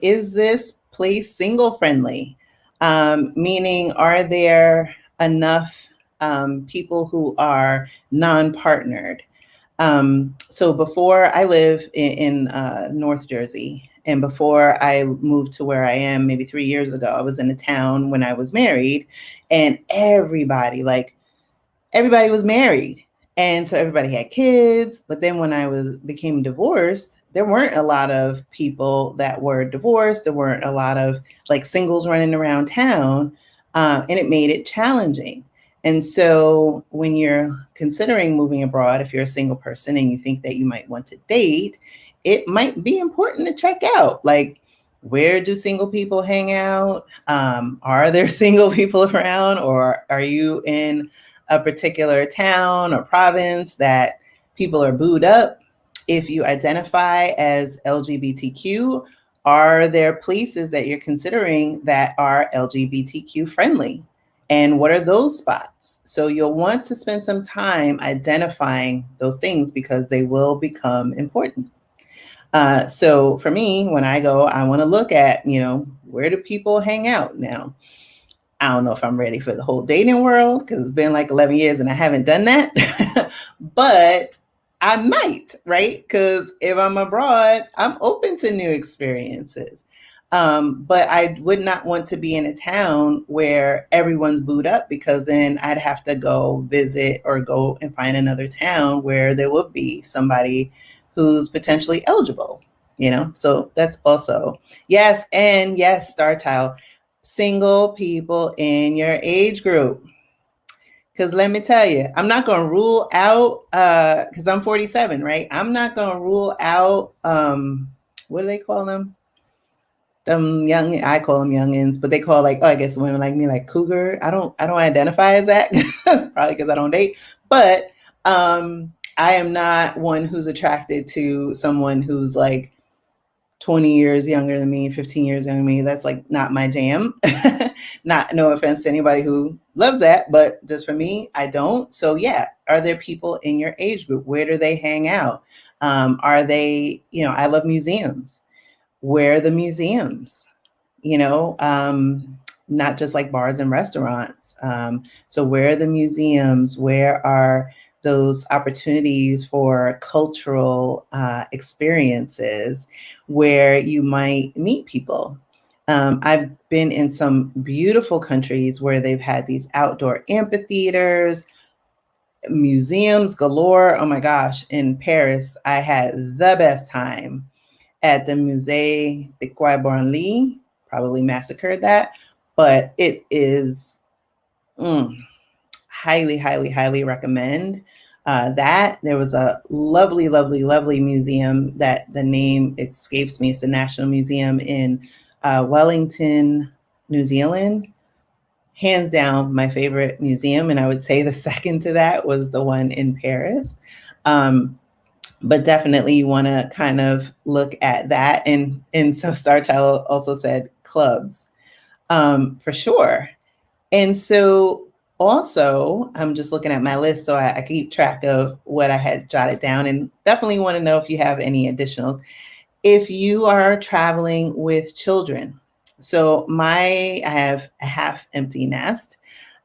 A: is this place single friendly? Meaning, are there enough people who are non-partnered? So before, I live in North Jersey, and before I moved to where I am maybe 3 years ago, I was in a town when I was married, and everybody was married. And so everybody had kids. But then when I became divorced, there weren't a lot of people that were divorced. There weren't a lot of like singles running around town. And it made it challenging. And so when you're considering moving abroad, if you're a single person and you think that you might want to date, it might be important to check out, like, where do single people hang out? Are there single people around, or are you in a particular town or province that people are booed up? If you identify as LGBTQ, are there places that you're considering that are LGBTQ friendly? And what are those spots? So you'll want to spend some time identifying those things, because they will become important. So for me, when I go, I want to look at, where do people hang out now? I don't know if I'm ready for the whole dating world, because it's been like 11 years and I haven't done that. But I might, right? Because if I'm abroad, I'm open to new experiences. But I would not want to be in a town where everyone's booed up, because then I'd have to go visit or go and find another town where there would be somebody who's potentially eligible, So that's also, yes. And yes, Star Child, single people in your age group. Because let me tell you, I'm not going to rule out, because I'm 47, right? I'm not going to rule out, what do they call them? Young, I call them youngins, but they call like, oh, I guess women like me, like cougar. I don't identify as that, probably because I don't date. But I am not one who's attracted to someone who's like 20 years younger than me, 15 years younger than me. That's like not my jam. Not, no offense to anybody who loves that, but just for me, I don't. So yeah, are there people in your age group? Where do they hang out? Are they, I love museums. Where are the museums? you know, not just like bars and restaurants. So, where are the museums? Where are those opportunities for cultural experiences where you might meet people? I've been in some beautiful countries where they've had these outdoor amphitheaters, museums galore. Oh my gosh, in Paris, I had the best time at the Musée de Quai Branly. Probably massacred that, but it is highly, highly, highly recommend that. There was a lovely, lovely, lovely museum that the name escapes me. It's the National Museum in Wellington, New Zealand. Hands down, my favorite museum. And I would say the second to that was the one in Paris. But definitely you want to kind of look at that. And so Star Child also said clubs, for sure. And so also, I'm just looking at my list so I keep track of what I had jotted down, and definitely want to know if you have any additionals. If you are traveling with children, so I have a half empty nest.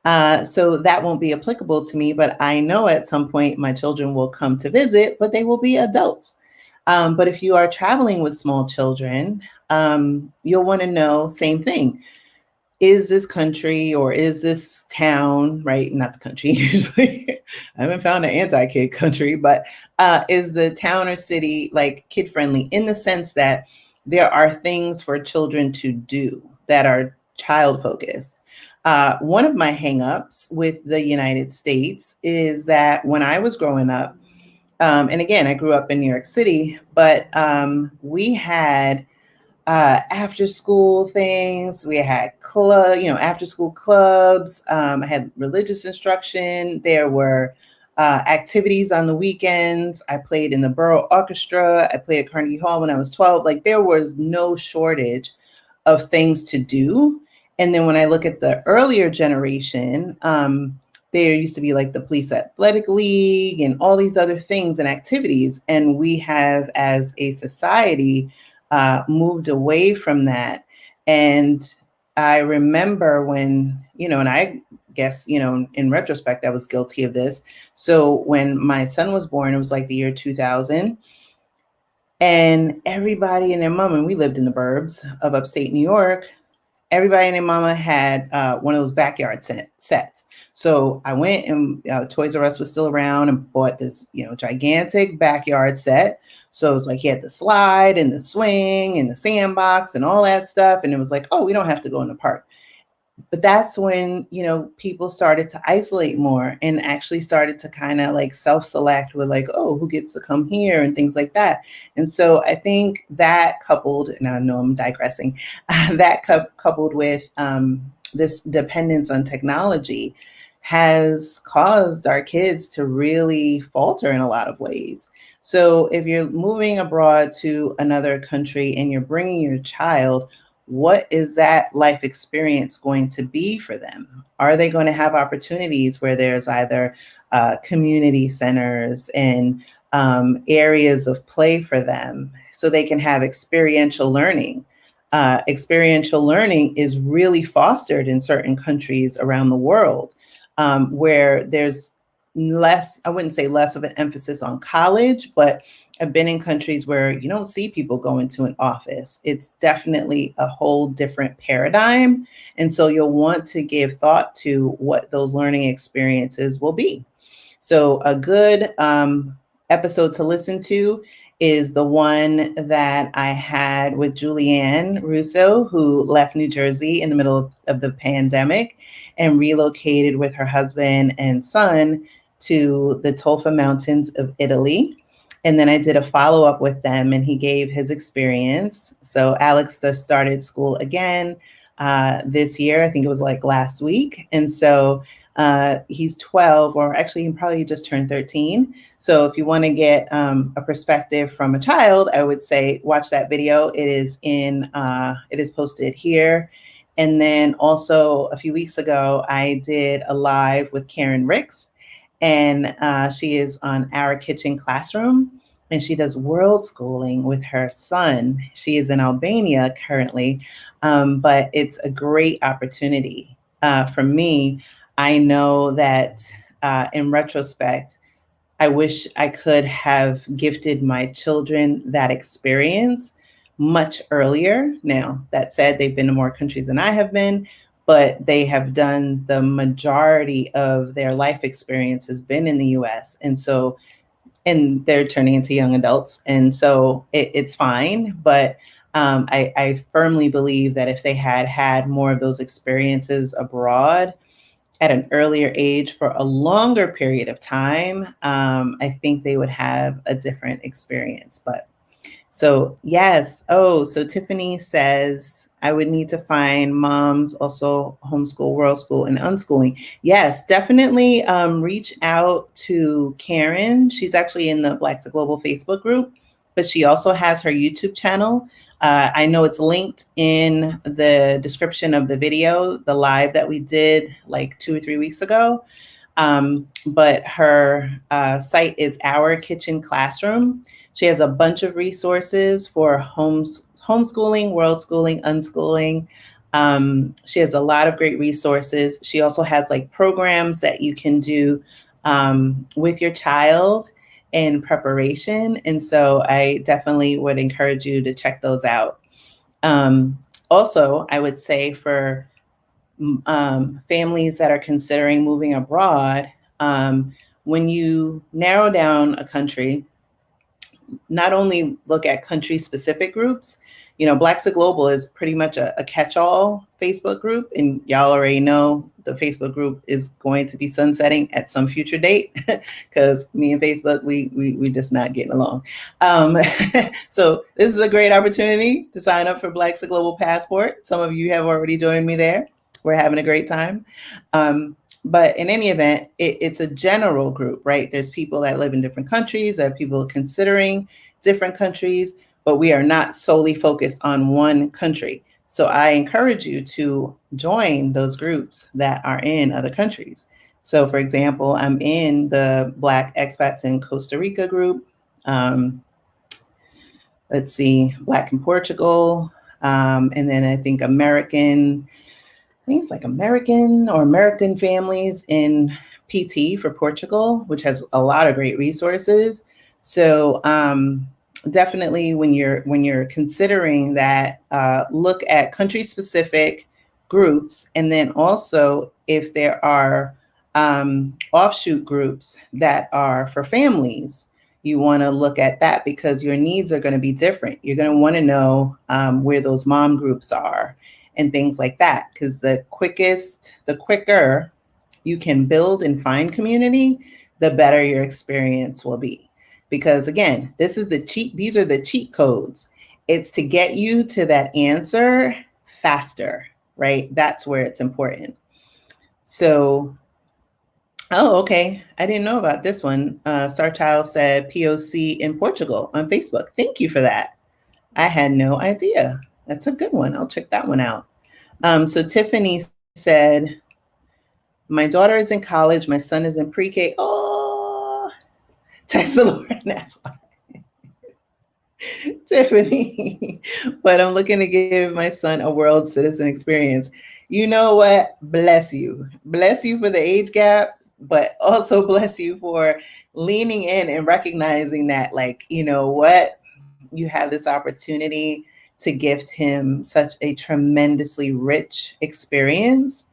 A: So that won't be applicable to me, but I know at some point my children will come to visit, but they will be adults. But if you are traveling with small children, you'll want to know, same thing. Is this country or is this town, right? Not the country usually. I haven't found an anti-kid country, but is the town or city like kid friendly in the sense that there are things for children to do that are child focused? One of my hangups with the United States is that when I was growing up, and again, I grew up in New York City, but we had after school things. We had after school clubs. I had religious instruction. There were activities on the weekends. I played in the borough orchestra. I played at Carnegie Hall when I was 12. Like there was no shortage of things to do. And then when I look at the earlier generation, there used to be like the police athletic league and all these other things and activities. And we have, as a society, moved away from that. And I remember when, and I guess, in retrospect, I was guilty of this. So when my son was born, it was like the year 2000. And everybody and their mom, and we lived in the burbs of upstate New York, everybody and their mama had one of those backyard sets. So I went and Toys R Us was still around and bought this, gigantic backyard set. So it was like he had the slide and the swing and the sandbox and all that stuff. And it was like, oh, we don't have to go in the park. But that's when, people started to isolate more and actually started to kind of like self-select with like, oh, who gets to come here and things like that. And so I think that coupled, and I know I'm digressing, that coupled with this dependence on technology has caused our kids to really falter in a lot of ways. So if you're moving abroad to another country and you're bringing your child, what is that life experience going to be for them? Are they going to have opportunities where there's either community centers and areas of play for them so they can have experiential learning? Experiential learning is really fostered in certain countries around the world, where there's less, I wouldn't say less of an emphasis on college, but I've been in countries where you don't see people go into an office. It's definitely a whole different paradigm. And so you'll want to give thought to what those learning experiences will be. So a good episode to listen to is the one that I had with Julianne Russo, who left New Jersey in the middle of the pandemic and relocated with her husband and son to the Tolfa Mountains of Italy. And then I did a follow up with them, and he gave his experience. So Alex just started school again this year. I think it was like last week. And so he's 12, or actually, he probably just turned 13. So if you want to get a perspective from a child, I would say watch that video. It is posted here. And then also a few weeks ago, I did a live with Karen Ricks, and she is on Our Kitchen Classroom, and she does world schooling with her son. She is in Albania currently, but it's a great opportunity for me. I know that in retrospect, I wish I could have gifted my children that experience much earlier. Now, that said, they've been to more countries than I have been, but they have done the majority of their life experience has been in the US. And they're turning into young adults. And so it's fine. But I firmly believe that if they had had more of those experiences abroad, at an earlier age for a longer period of time, I think they would have a different experience. But so, yes. Oh, so Tiffany says, I would need to find moms also homeschool, world school, and unschooling. Yes, definitely reach out to Karen. She's actually in the Blaxit Global Facebook group, but she also has her YouTube channel. I know it's linked in the description of the video, the live that we did like 2 or 3 weeks ago. But her site is Our Kitchen Classroom. She has a bunch of resources for homeschooling, world schooling, unschooling. She has a lot of great resources. She also has like programs that you can do with your child in preparation. And so I definitely would encourage you to check those out. Also, I would say for families that are considering moving abroad, when you narrow down a country, not only look at country specific groups. Blaxit Global is pretty much a catch-all Facebook group, and y'all already know the Facebook group is going to be sunsetting at some future date because me and Facebook, we just not getting along. So this is a great opportunity to sign up for Blaxit Global Passport. Some of you have already joined me there. We're having a great time. But in any event, it's a general group, right? There's people that live in different countries, there are people considering different countries, but we are not solely focused on one country. So I encourage you to join those groups that are in other countries. So for example, I'm in the Black Expats in Costa Rica group. Let's see, Black in Portugal, and then I think it's like American families in PT for Portugal, which has a lot of great resources. So definitely when you're considering that, look at country specific groups, and then also if there are offshoot groups that are for families, you want to look at that because your needs are going to be different. You're going to want to know where those mom groups are and things like that, because the quicker you can build and find community, the better your experience will be. Because again, these are the cheat codes. It's to get you to that answer faster, right? That's where it's important. So, oh, okay. I didn't know about this one. Starchild said POC in Portugal on Facebook. Thank you for that. I had no idea. That's a good one. I'll check that one out. So Tiffany said, my daughter is in college. My son is in pre-K. Oh, text the Lord. That's why. Tiffany, but I'm looking to give my son a world citizen experience. You know what? Bless you. Bless you for the age gap, but also bless you for leaning in and recognizing that, like, you know what? You have this opportunity to gift him such a tremendously rich experience.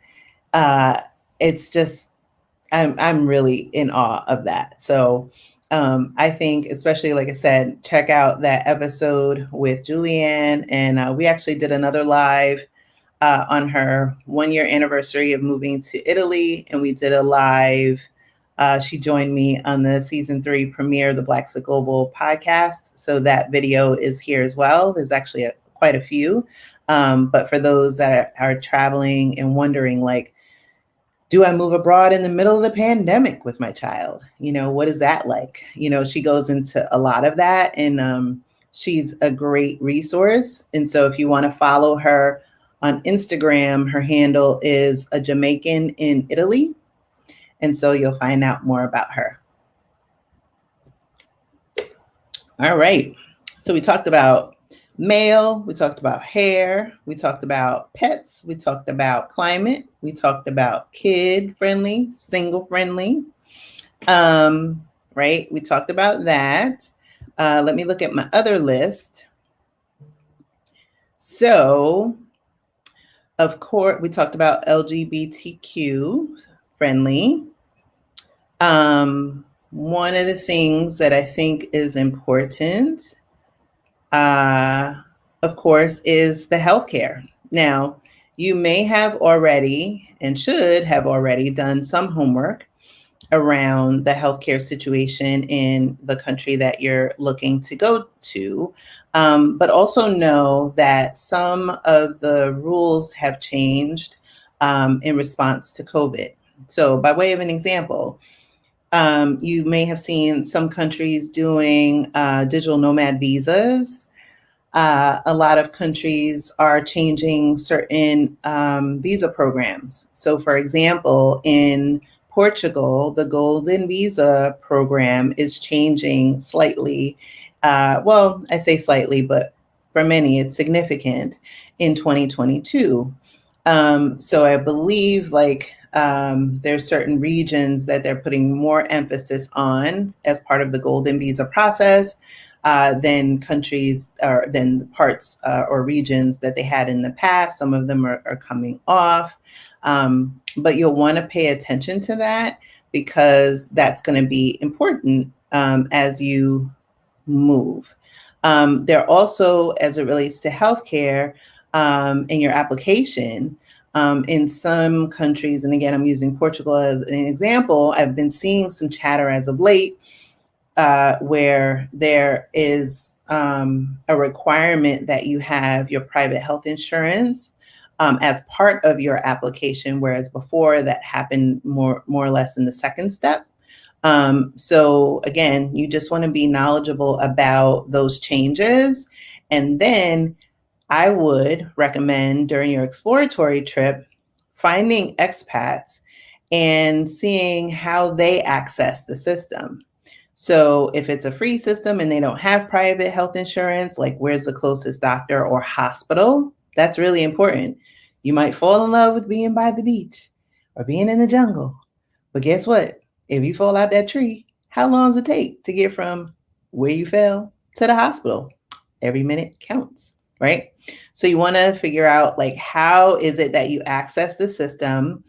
A: It's just, I'm really in awe of that. So I think, especially like I said, check out that episode with Julianne. And we actually did another live on her 1 year anniversary of moving to Italy. And we did a live. She joined me on the season 3 premiere of the Blaxit Global podcast. So that video is here as well. There's actually quite a few. But for those that are traveling and wondering, like, do I move abroad in the middle of the pandemic with my child? What is that like? She goes into a lot of that, and she's a great resource. And so if you want to follow her on Instagram, her handle is a Jamaican in Italy. And so you'll find out more about her. All right. So we talked about mail, we talked about hair, we talked about pets, we talked about climate, we talked about kid friendly, single friendly. Right? We talked about that. Let me look at my other list. So, of course, we talked about LGBTQ friendly. One of the things that I think is important, of course, is the healthcare. Now, you may have already and should have already done some homework around the healthcare situation in the country that you're looking to go to, but also know that some of the rules have changed in response to COVID. So, by way of an example, you may have seen some countries doing digital nomad visas. A lot of countries are changing certain visa programs. So, for example, in Portugal, the Golden Visa program is changing slightly. Well, I say slightly, but for many, it's significant in 2022. So I believe there's certain regions that they're putting more emphasis on as part of the Golden Visa process than countries or than parts or regions that they had in the past. Some of them are coming off. But you'll want to pay attention to that because that's going to be important as you move. There also, as it relates to healthcare in your application, in some countries, and again, I'm using Portugal as an example, I've been seeing some chatter as of late where there is a requirement that you have your private health insurance as part of your application, whereas before that happened more or less in the second step. So again, you just want to be knowledgeable about those changes. And then I would recommend during your exploratory trip, finding expats and seeing how they access the system. So if it's a free system and they don't have private health insurance, like where's the closest doctor or hospital? That's really important. You might fall in love with being by the beach or being in the jungle. But guess what? If you fall out that tree, how long does it take to get from where you fell to the hospital? Every minute counts, right? So you want to figure out how is it that you access the system?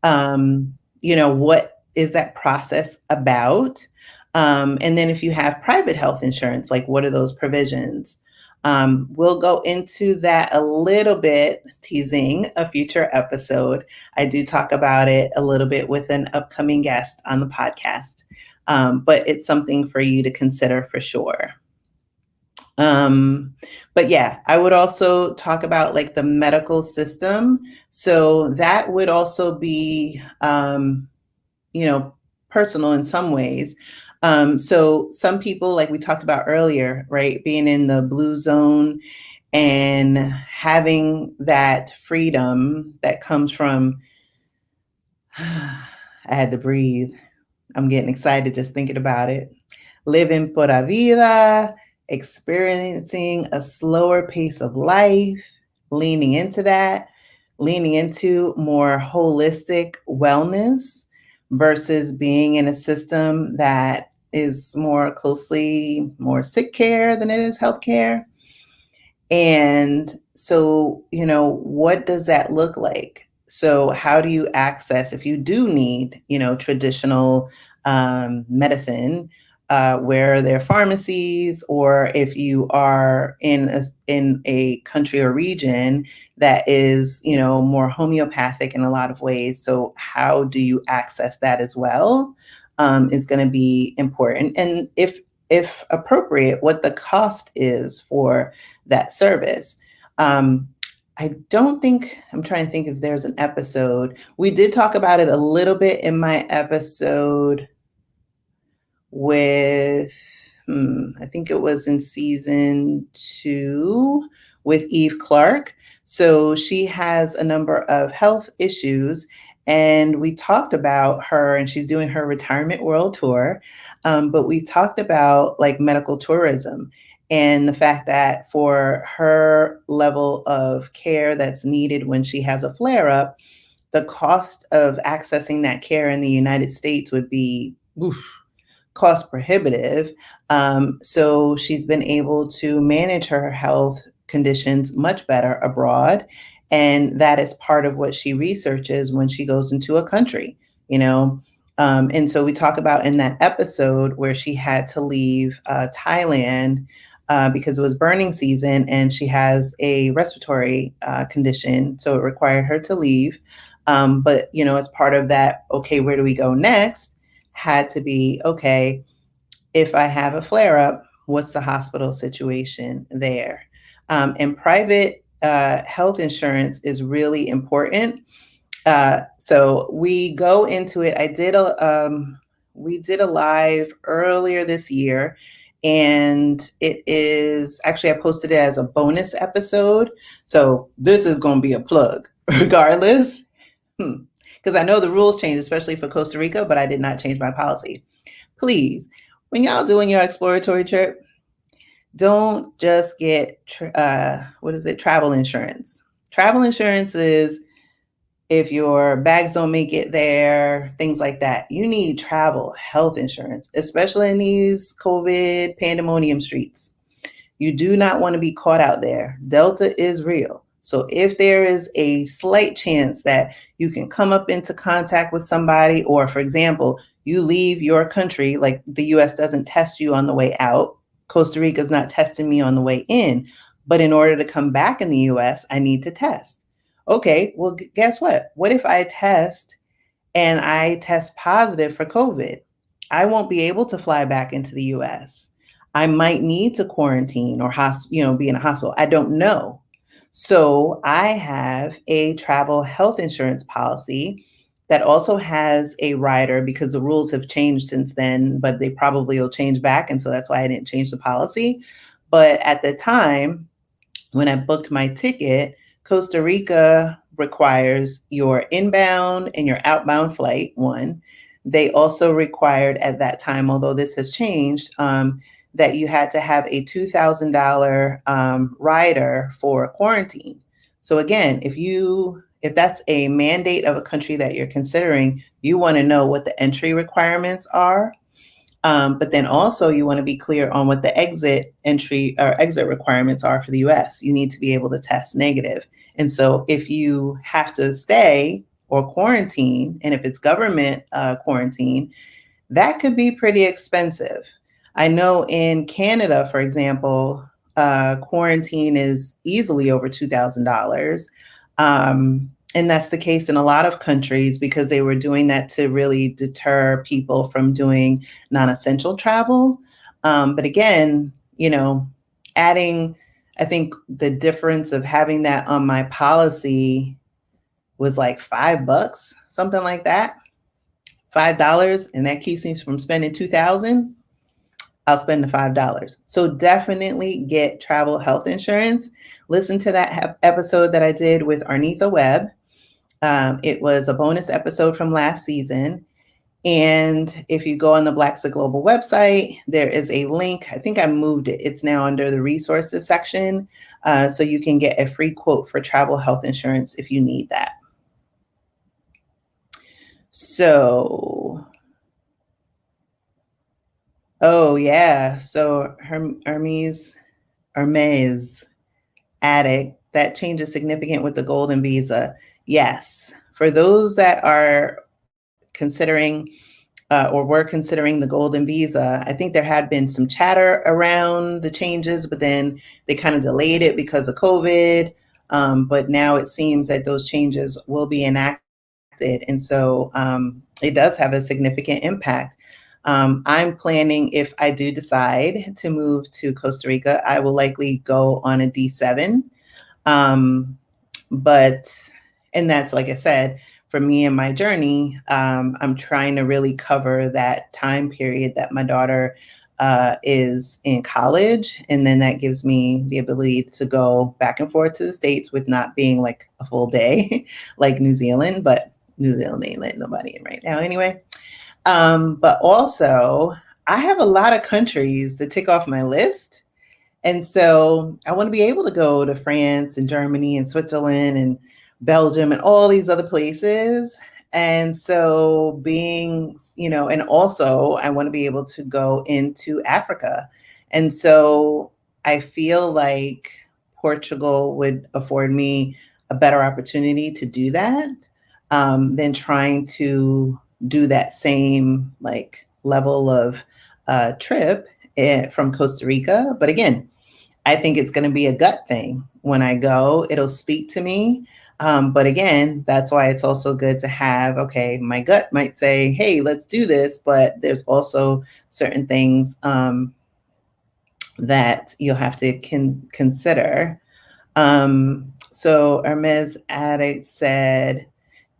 A: What is that process about? And then if you have private health insurance, what are those provisions? We'll go into that a little bit, teasing a future episode. I do talk about it a little bit with an upcoming guest on the podcast, but it's something for you to consider for sure. But yeah, I would also talk about the medical system. So that would also be, personal in some ways. So some people, like we talked about earlier, right, being in the blue zone and having that freedom that comes from, I had to breathe. I'm getting excited just thinking about it. Living por la vida, experiencing a slower pace of life, leaning into that, leaning into more holistic wellness versus being in a system that is more sick care than it is healthcare. And so, what does that look like? So how do you access, if you do need, traditional medicine, where there are pharmacies, or if you are in a country or region that is, more homeopathic in a lot of ways. So how do you access that as well, is going to be important. And if appropriate, what the cost is for that service. I don't think, I'm trying to think if there's an episode. We did talk about it a little bit in my episode with, I think it was in season 2 with Eve Clark. So she has a number of health issues, and we talked about her, and she's doing her retirement world tour. But we talked about like medical tourism and the fact that for her level of care that's needed when she has a flare up, the cost of accessing that care in the United States would be cost prohibitive. So she's been able to manage her health conditions much better abroad. And that is part of what she researches when she goes into a country, you know. And so we talk about in that episode where she had to leave Thailand because it was burning season and she has a respiratory condition. So it required her to leave. But, as part of that, okay, where do we go next? Had to be, okay, if I have a flare up, what's the hospital situation there? And private health insurance is really important. So we go into it. We did a live earlier this year, and it is actually, I posted it as a bonus episode. So this is going to be a plug regardless. Because I know the rules changed, especially for Costa Rica, but I did not change my policy. Please, when y'all doing your exploratory trip, don't just get travel insurance. Travel insurance is if your bags don't make it there, things like that. You need travel health insurance, especially in these COVID pandemonium streets. You do not want to be caught out there. Delta is real. So if there is a slight chance that you can come up into contact with somebody, or for example, you leave your country, like the US doesn't test you on the way out. Costa Rica is not testing me on the way in. But in order to come back in the US, I need to test. Okay, well, guess what? What if I test and I test positive for COVID? I won't be able to fly back into the US. I might need to quarantine or be in a hospital. I don't know. So I have a travel health insurance policy that also has a rider, because the rules have changed since then, but they probably will change back. And so that's why I didn't change the policy. But at the time, when I booked my ticket, Costa Rica requires your inbound and your outbound flight, one. They also required at that time, although this has changed, that you had to have a $2,000 rider for quarantine. So again, if that's a mandate of a country that you're considering, you want to know what the entry requirements are. But then also you want to be clear on what the exit requirements are for the US. You need to be able to test negative. And so if you have to stay or quarantine, and if it's government quarantine, that could be pretty expensive. I know in Canada, for example, quarantine is easily over $2,000. And that's the case in a lot of countries because they were doing that to really deter people from doing non-essential travel. But again, adding, I think the difference of having that on my policy was like $5, something like that. $5, and that keeps me from spending $2,000. I'll spend the $5. So definitely get travel health insurance. Listen to that episode that I did with Arnitha Webb. It was a bonus episode from last season. And if you go on the Blaxit Global website, there is a link. I think I moved it. It's now under the resources section. So you can get a free quote for travel health insurance if you need that. So, oh yeah. So Hermes addict, that change is significant with the golden visa. Yes. For those that are considering or were considering the golden visa. I think there had been some chatter around the changes, but then they kind of delayed it because of COVID. But now it seems that those changes will be enacted. And so it does have a significant impact. I'm planning, if I do decide to move to Costa Rica, I will likely go on a D7. But, and that's, like I said, for me and my journey, I'm trying to really cover that time period that my daughter is in college. And then that gives me the ability to go back and forth to the States with not being like a full day like New Zealand, but New Zealand ain't letting nobody in right now anyway. But also, I have a lot of countries to tick off my list. And so I want to be able to go to France and Germany and Switzerland and Belgium and all these other places. And so being, and also I want to be able to go into Africa. And so I feel like Portugal would afford me a better opportunity to do that than trying to do that same like level of trip from Costa Rica. But again, I think it's going to be a gut thing. When I go, it'll speak to me. But again, that's why it's also good to have, okay, my gut might say, hey, let's do this. But there's also certain things that you'll have to consider. So Hermes Addict said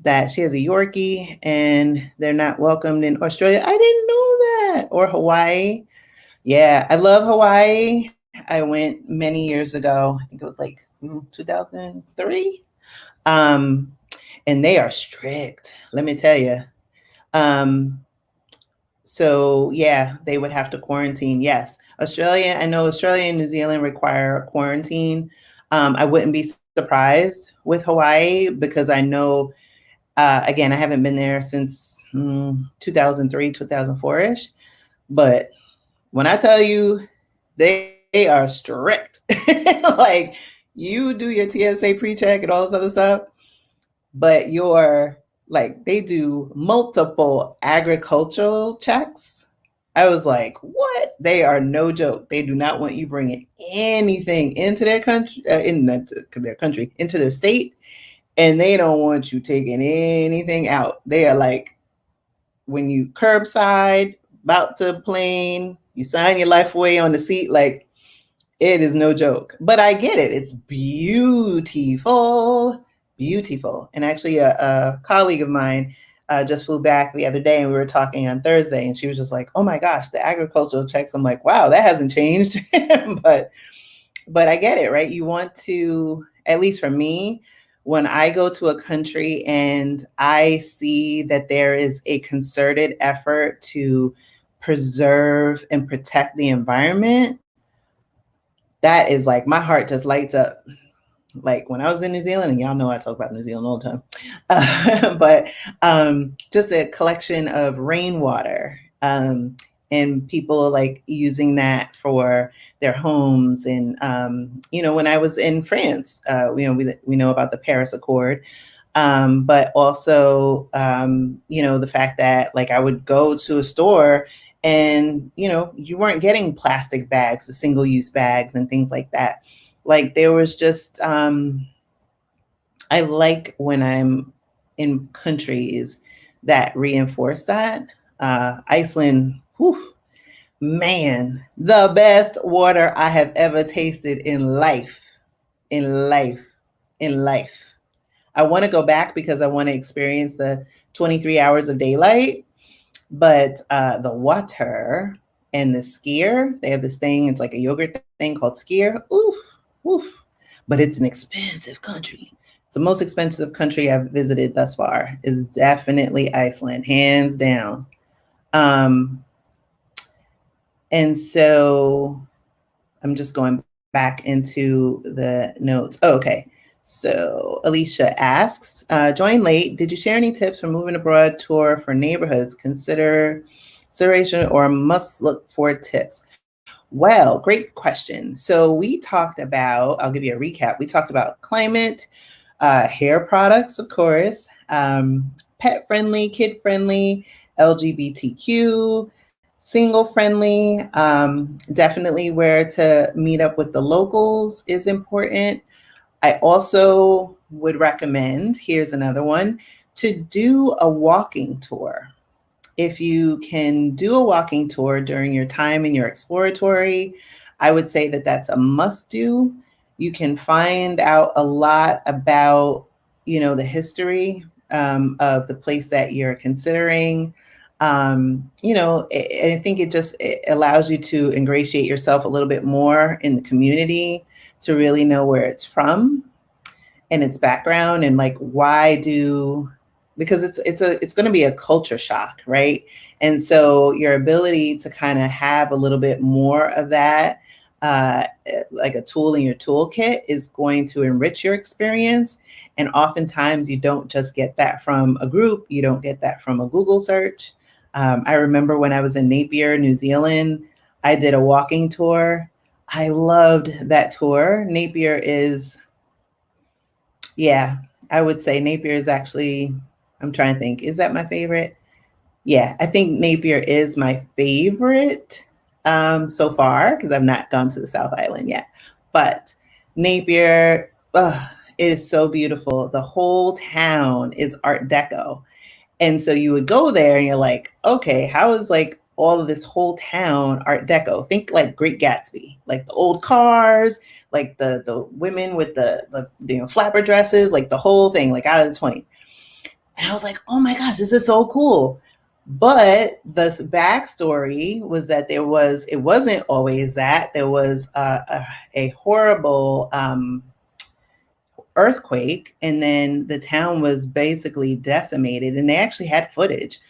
A: that she has a Yorkie and they're not welcomed in Australia. I didn't know that. Or Hawaii. Yeah, I love Hawaii. I went many years ago. I think it was like 2003. And they are strict, let me tell you. So yeah, they would have to quarantine. Yes. Australia, I know Australia and New Zealand require quarantine. I wouldn't be surprised with Hawaii because I know, again, I haven't been there since 2003, 2004-ish. But when I tell you they are strict, like you do your TSA pre-check and all this other stuff, but you're like, they do multiple agricultural checks. I was like, what? They are no joke. They do not want you bringing anything into their country, into their state, and they don't want you taking anything out. They are like, when you curbside, about to plane, you sign your life away on the seat, like it is no joke. But I get it. It's beautiful, beautiful. And actually, a colleague of mine just flew back the other day, and we were talking on Thursday, and she was just like, "Oh my gosh, the agricultural checks." I'm like, "Wow, that hasn't changed." but I get it, right? You want to, at least for me, when I go to a country and I see that there is a concerted effort to preserve and protect the environment, that is like my heart just lights up. Like when I was in New Zealand, and y'all know I talk about New Zealand all the time, but just a collection of rainwater and people like using that for their homes. And, when I was in France, we know about the Paris Accord. But also, the fact that like I would go to a store and, you weren't getting plastic bags, the single-use bags and things like that. Like there was just, I like when I'm in countries that reinforce that. Iceland, whew, man, the best water I have ever tasted in life, in life, in life. I want to go back because I want to experience the 23 hours of daylight. But the water and the skier, they have this thing, it's like a yogurt thing called skier. Oof, oof. But it's an expensive country. It's the most expensive country I've visited thus far, is definitely Iceland, hands down. And so I'm just going back into the notes. Oh, okay. So Alicia asks, join late. Did you share any tips for moving abroad tour for neighborhoods? Consideration or must look for tips? Well, great question. So we talked about, I'll give you a recap. We talked about climate, hair products, of course, pet friendly, kid friendly, LGBTQ, single friendly. Definitely where to meet up with the locals is important. I also would recommend, here's another one, to do a walking tour. If you can do a walking tour during your time in your exploratory, I would say that that's a must do. You can find out a lot about, the history of the place that you're considering. I think it allows you to ingratiate yourself a little bit more in the community to really know where it's from and its background and like why do because it's going to be a culture shock, right? And so your ability to kind of have a little bit more of that like a tool in your toolkit is going to enrich your experience. And oftentimes you don't just get that from a group, you don't get that from a Google search. I remember when I was in Napier, New Zealand, I did a walking tour. I loved that tour. Napier is, yeah, I would say Napier is actually, I'm trying to think, is that my favorite? Yeah, I think Napier is my favorite so far because I've not gone to the South Island yet. But Napier, it is so beautiful. The whole town is Art Deco. And so you would go there and you're like, okay, how is like all of this whole town Art Deco? Think like Great Gatsby, like the old cars, like the women with the flapper dresses, like the whole thing, like out of the 20s. And I was like, oh my gosh, this is so cool. But the backstory was that it wasn't always that. There was a horrible earthquake, and then the town was basically decimated. And they actually had footage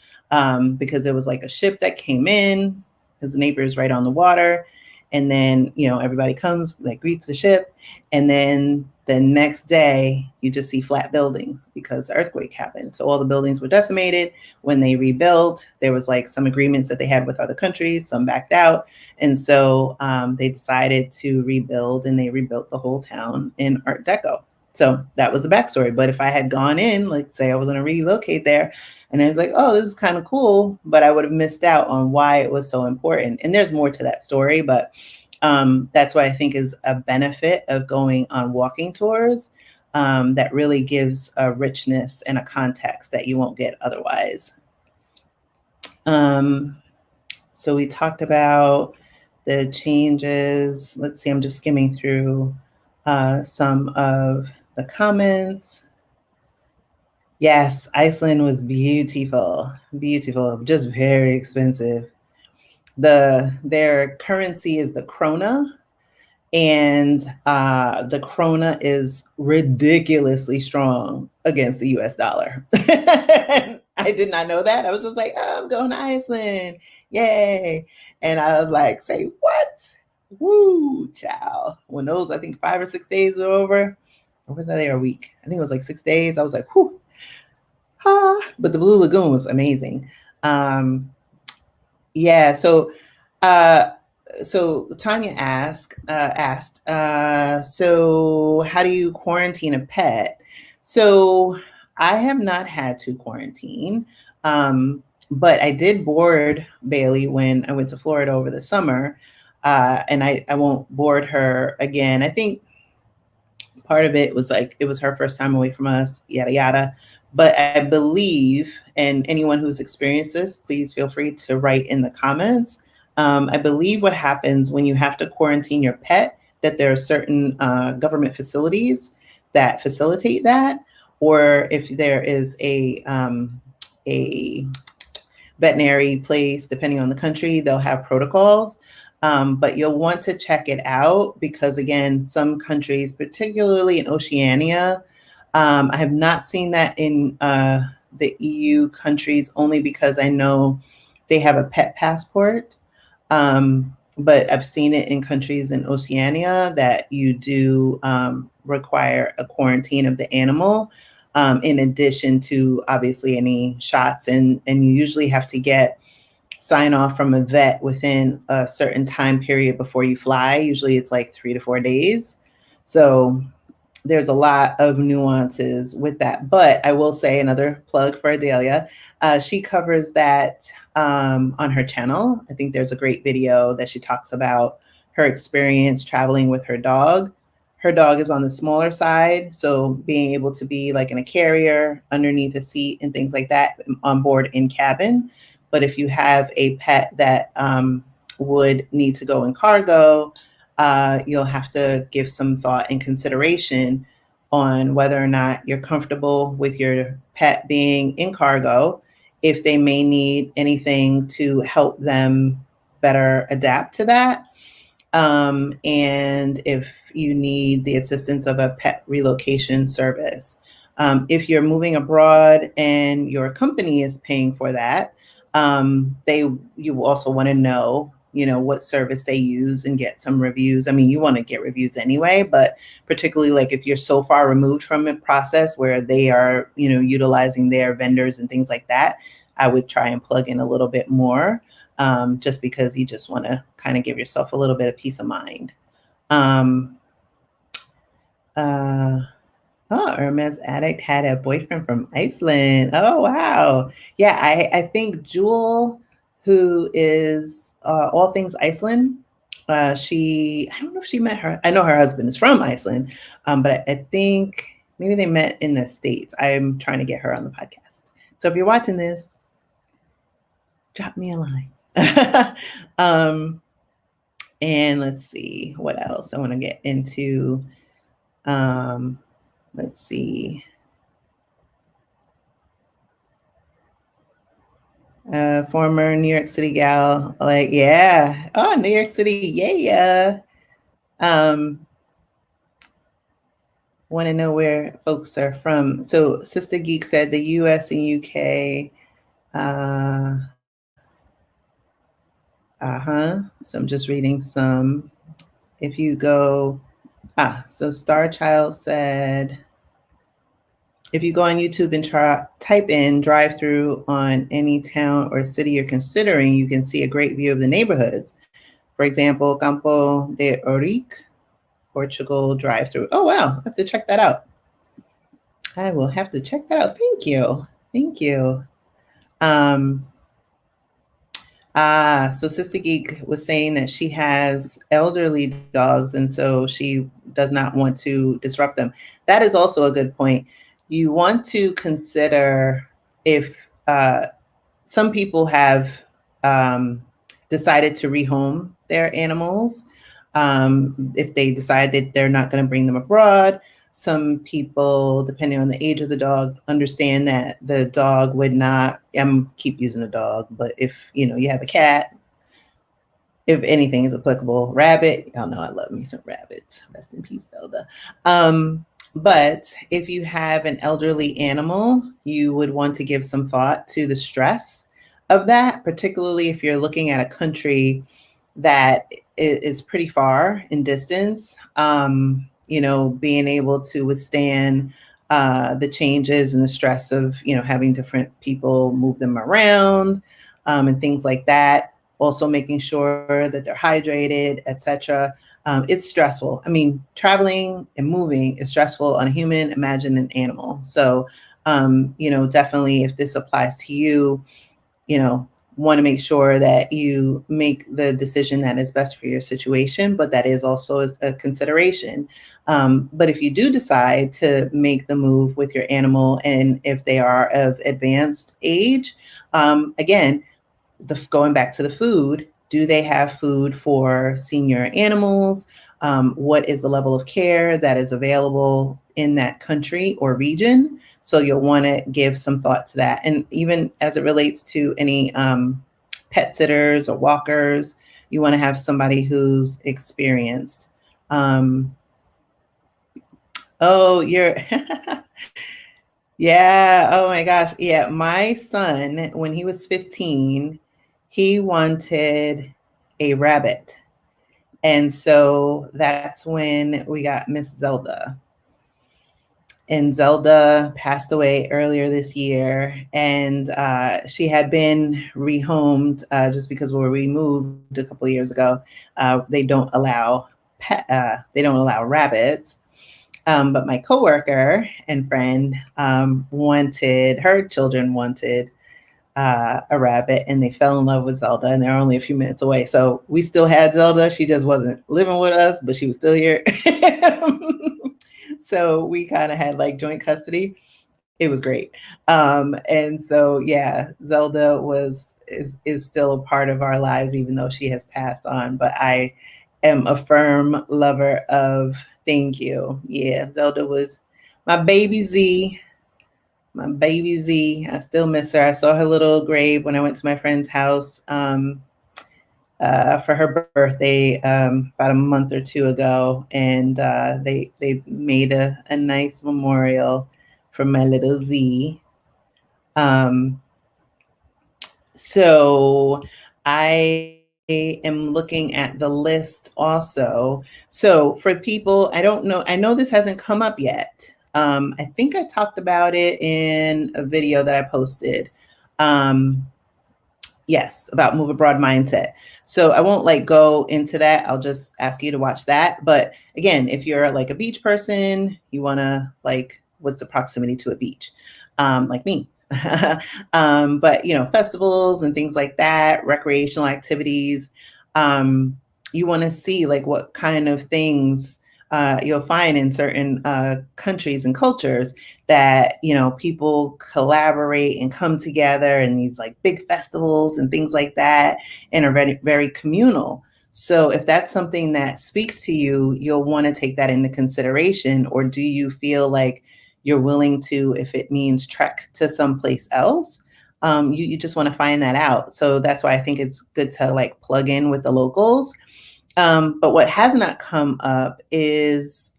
A: because there was like a ship that came in because the neighbor is right on the water. And then, everybody comes, like greets the ship. And then the next day, you just see flat buildings because the earthquake happened. So all the buildings were decimated. When they rebuilt, there was like some agreements that they had with other countries, some backed out. And so they decided to rebuild, and they rebuilt the whole town in Art Deco. So that was the backstory. But if I had gone in, like say I was going to relocate there, and I was like, oh, this is kind of cool, but I would have missed out on why it was so important. And there's more to that story, but that's what I think is a benefit of going on walking tours that really gives a richness and a context that you won't get otherwise. So we talked about the changes. Let's see, I'm just skimming through some of the comments. Yes, Iceland was beautiful, just very expensive. Their currency is the krona, and the krona is ridiculously strong against the US dollar. I did not know that. I was just like, oh, I'm going to Iceland. Yay. And I was like, say what? Woo, child. When those, I think 5 or 6 days were over, or was I there a week? I think it was like 6 days. I was like, whew. But the Blue Lagoon was amazing. Yeah, so Tanya asked, so how do you quarantine a pet? So I have not had to quarantine, but I did board Bailey when I went to Florida over the summer, and I won't board her again. I think part of it was like it was her first time away from us, yada yada. But I believe, and anyone who's experienced this, please feel free to write in the comments. I believe what happens when you have to quarantine your pet, that there are certain government facilities that facilitate that, or if there is a veterinary place, depending on the country, they'll have protocols. But you'll want to check it out because, again, some countries, particularly in Oceania, I have not seen that in the EU countries, only because I know they have a pet passport. But I've seen it in countries in Oceania that you do require a quarantine of the animal, in addition to obviously any shots. And you usually have to get sign off from a vet within a certain time period before you fly. Usually it's like 3 to 4 days. So there's a lot of nuances with that. But I will say another plug for Adelia. She covers that on her channel. I think there's a great video that she talks about her experience traveling with her dog. Her dog is on the smaller side, so being able to be like in a carrier, underneath a seat, and things like that on board in cabin. But if you have a pet that would need to go in cargo, you'll have to give some thought and consideration on whether or not you're comfortable with your pet being in cargo, if they may need anything to help them better adapt to that, and if you need the assistance of a pet relocation service. If you're moving abroad and your company is paying for that, you also want to know, what service they use and get some reviews. I mean, you want to get reviews anyway, but particularly like if you're so far removed from a process where they are, utilizing their vendors and things like that, I would try and plug in a little bit more, just because you just want to kind of give yourself a little bit of peace of mind. Hermes Addict had a boyfriend from Iceland. Oh, wow. Yeah, I think Jewel, who is all things Iceland, I don't know if she met her. I know her husband is from Iceland, but I think maybe they met in the States. I'm trying to get her on the podcast. So if you're watching this, drop me a line. And let's see what else I want to get into. Let's see. Former New York City gal, like, yeah. Oh, New York City, yeah. Want to know where folks are from. So Sister Geek said the US and UK. So I'm just reading some. If you go, so Star Child said, if you go on YouTube and type in drive-through on any town or city you're considering, you can see a great view of the neighborhoods. For example, Campo de Ourique, Portugal drive-through. Oh, wow. I have to check that out. I will have to check that out. Thank you. Thank you. So Sister Geek was saying that she has elderly dogs, and so she does not want to disrupt them. That is also a good point. You want to consider if some people have decided to rehome their animals. If they decide that they're not going to bring them abroad, some people, depending on the age of the dog, understand that the dog would not, keep using a dog, but if, you have a cat, if anything is applicable, rabbit, y'all know I love me some rabbits. Rest in peace, Zelda. But if you have an elderly animal, you would want to give some thought to the stress of that, particularly if you're looking at a country that is pretty far in distance. Being able to withstand the changes and the stress of, having different people move them around, and things like that. Also making sure that they're hydrated, etc. It's stressful. I mean, traveling and moving is stressful on a human, imagine an animal. So, definitely if this applies to you, want to make sure that you make the decision that is best for your situation, but that is also a consideration. But if you do decide to make the move with your animal, and if they are of advanced age, again, going back to the food, do they have food for senior animals? What is the level of care that is available in that country or region? So you'll want to give some thought to that. And even as it relates to any pet sitters or walkers, you want to have somebody who's experienced. You're yeah. Oh my gosh. Yeah. My son, when he was 15, he wanted a rabbit. And so that's when we got Miss Zelda. And Zelda passed away earlier this year. And she had been rehomed just because where we moved a couple of years ago, they don't allow rabbits. But my coworker and friend her children wanted a rabbit, and they fell in love with Zelda, and they're only a few minutes away. So we still had Zelda. She just wasn't living with us, but she was still here. So we kind of had like joint custody. It was great. And so yeah, Zelda is still a part of our lives, even though she has passed on. But I am a firm lover of thank you. Yeah, Zelda was my baby Z. My baby Z. I still miss her. I saw her little grave when I went to my friend's house for her birthday about a month or two ago, and they made a nice memorial for my little Z. Um, so I am looking at the list also. So for people, I don't know, I know this hasn't come up yet. I think I talked about it in a video that I posted. Yes, about move abroad mindset. So I won't like go into that. I'll just ask you to watch that. But again, if you're like a beach person, you want to like, what's the proximity to a beach? Like me. But you know, festivals and things like that, recreational activities. You want to see like what kind of things you'll find in certain countries and cultures that, you know, people collaborate and come together in these like big festivals and things like that, and are very, very communal. So if that's something that speaks to you, you'll want to take that into consideration. Or do you feel like you're willing to, if it means trek to someplace else, you just want to find that out. So that's why I think it's good to like plug in with the locals. But what has not come up is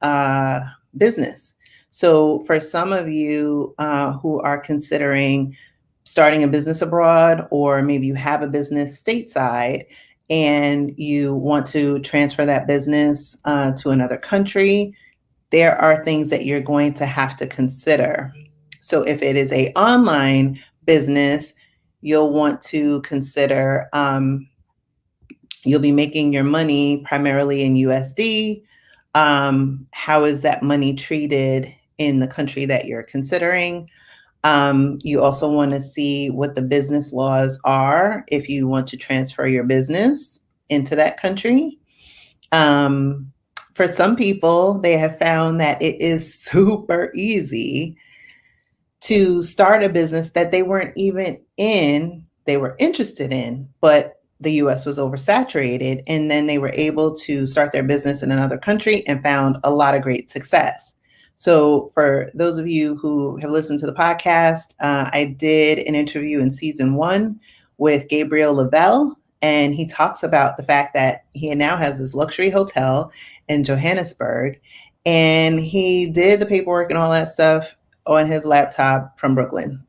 A: business. So for some of you who are considering starting a business abroad, or maybe you have a business stateside and you want to transfer that business to another country, there are things that you're going to have to consider. So if it is a online business, you'll want to consider you'll be making your money primarily in USD. How is that money treated in the country that you're considering? You also want to see what the business laws are if you want to transfer your business into that country. For some people, they have found that it is super easy to start a business that they weren't even in, they were interested in, but the US was oversaturated. And then they were able to start their business in another country and found a lot of great success. So, for those of you who have listened to the podcast, I did an interview in season 1 with Gabriel Lavelle, and he talks about the fact that he now has this luxury hotel in Johannesburg, and he did the paperwork and all that stuff on his laptop from Brooklyn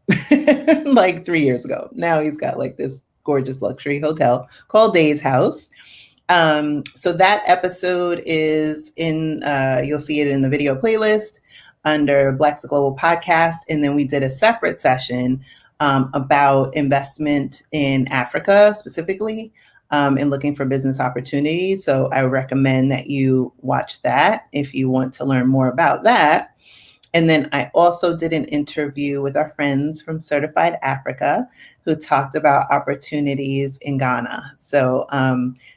A: like 3 years ago. Now he's got like this gorgeous luxury hotel called Days House. So that episode is in, you'll see it in the video playlist under Blaxit Global Podcast. And then we did a separate session about investment in Africa specifically, and looking for business opportunities. So I recommend that you watch that if you want to learn more about that. And then I also did an interview with our friends from Certified Africa who talked about opportunities in Ghana. So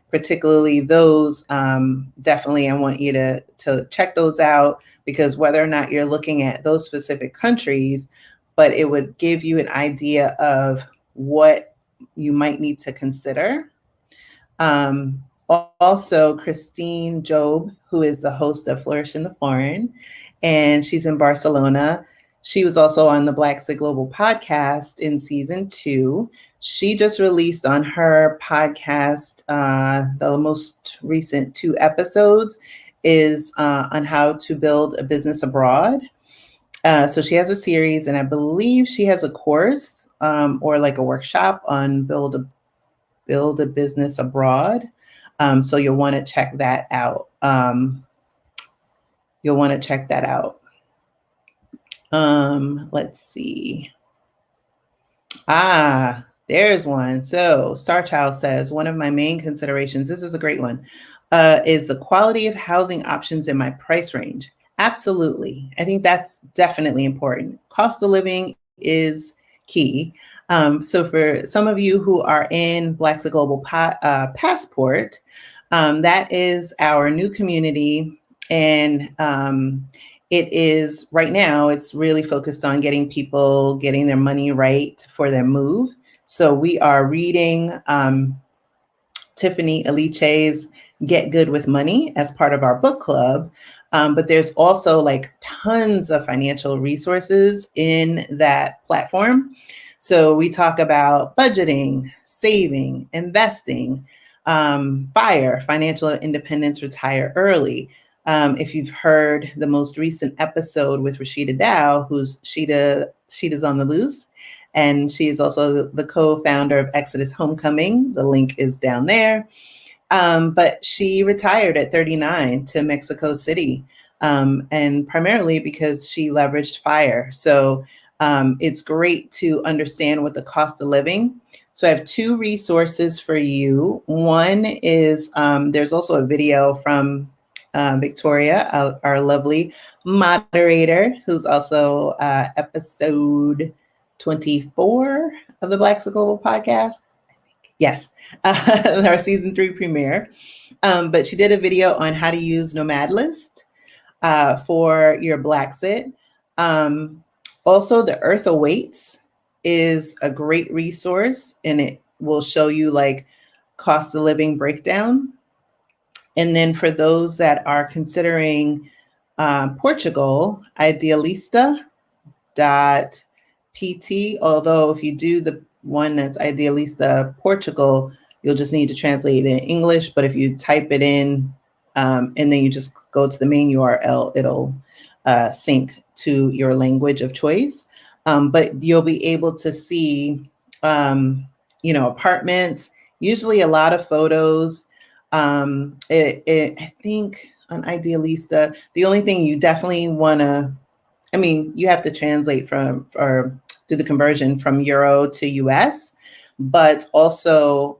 A: particularly those, definitely I want you to check those out, because whether or not you're looking at those specific countries, but it would give you an idea of what you might need to consider. Also, Christine Job, who is the host of Flourish in the Foreign, and she's in Barcelona. She was also on the Blaxit Global Podcast in season 2. She just released on her podcast, the most recent 2 episodes is on how to build a business abroad. So she has a series, and I believe she has a course or like a workshop on build a business abroad. So you'll want to check that out. Let's see. There's one. So Starchild says, one of my main considerations, this is a great one, is the quality of housing options in my price range. Absolutely. I think that's definitely important. Cost of living is key. So for some of you who are in Blaxit Global Passport, that is our new community. And it is right now, it's really focused on getting people getting their money right for their move. So we are reading Tiffany Alice's Get Good with Money as part of our book club. But there's also like tons of financial resources in that platform. So we talk about budgeting, saving, investing, FIRE, financial independence, retire early. If you've heard the most recent episode with Rashida Dow, who's Sheeta's on the Loose, and she is also the co-founder of Exodus Homecoming. The link is down there. But she retired at 39 to Mexico City, and primarily because she leveraged FIRE. So it's great to understand what the cost of living. So I have two resources for you. One is there's also a video from Victoria, our lovely moderator, who's also episode 24 of the Blaxit Global podcast. Yes, our season 3 premiere. But she did a video on how to use Nomadlist for your Blaxit. Also, the Earth Awaits is a great resource, and it will show you like cost of living breakdown. And then for those that are considering Portugal, idealista.pt, although if you do the one that's Idealista Portugal, you'll just need to translate it in English. But if you type it in and then you just go to the main URL, it'll sync to your language of choice. But you'll be able to see, apartments, usually a lot of photos. I think on Idealista, the only thing you definitely want to, you have to translate from or do the conversion from Euro to US, but also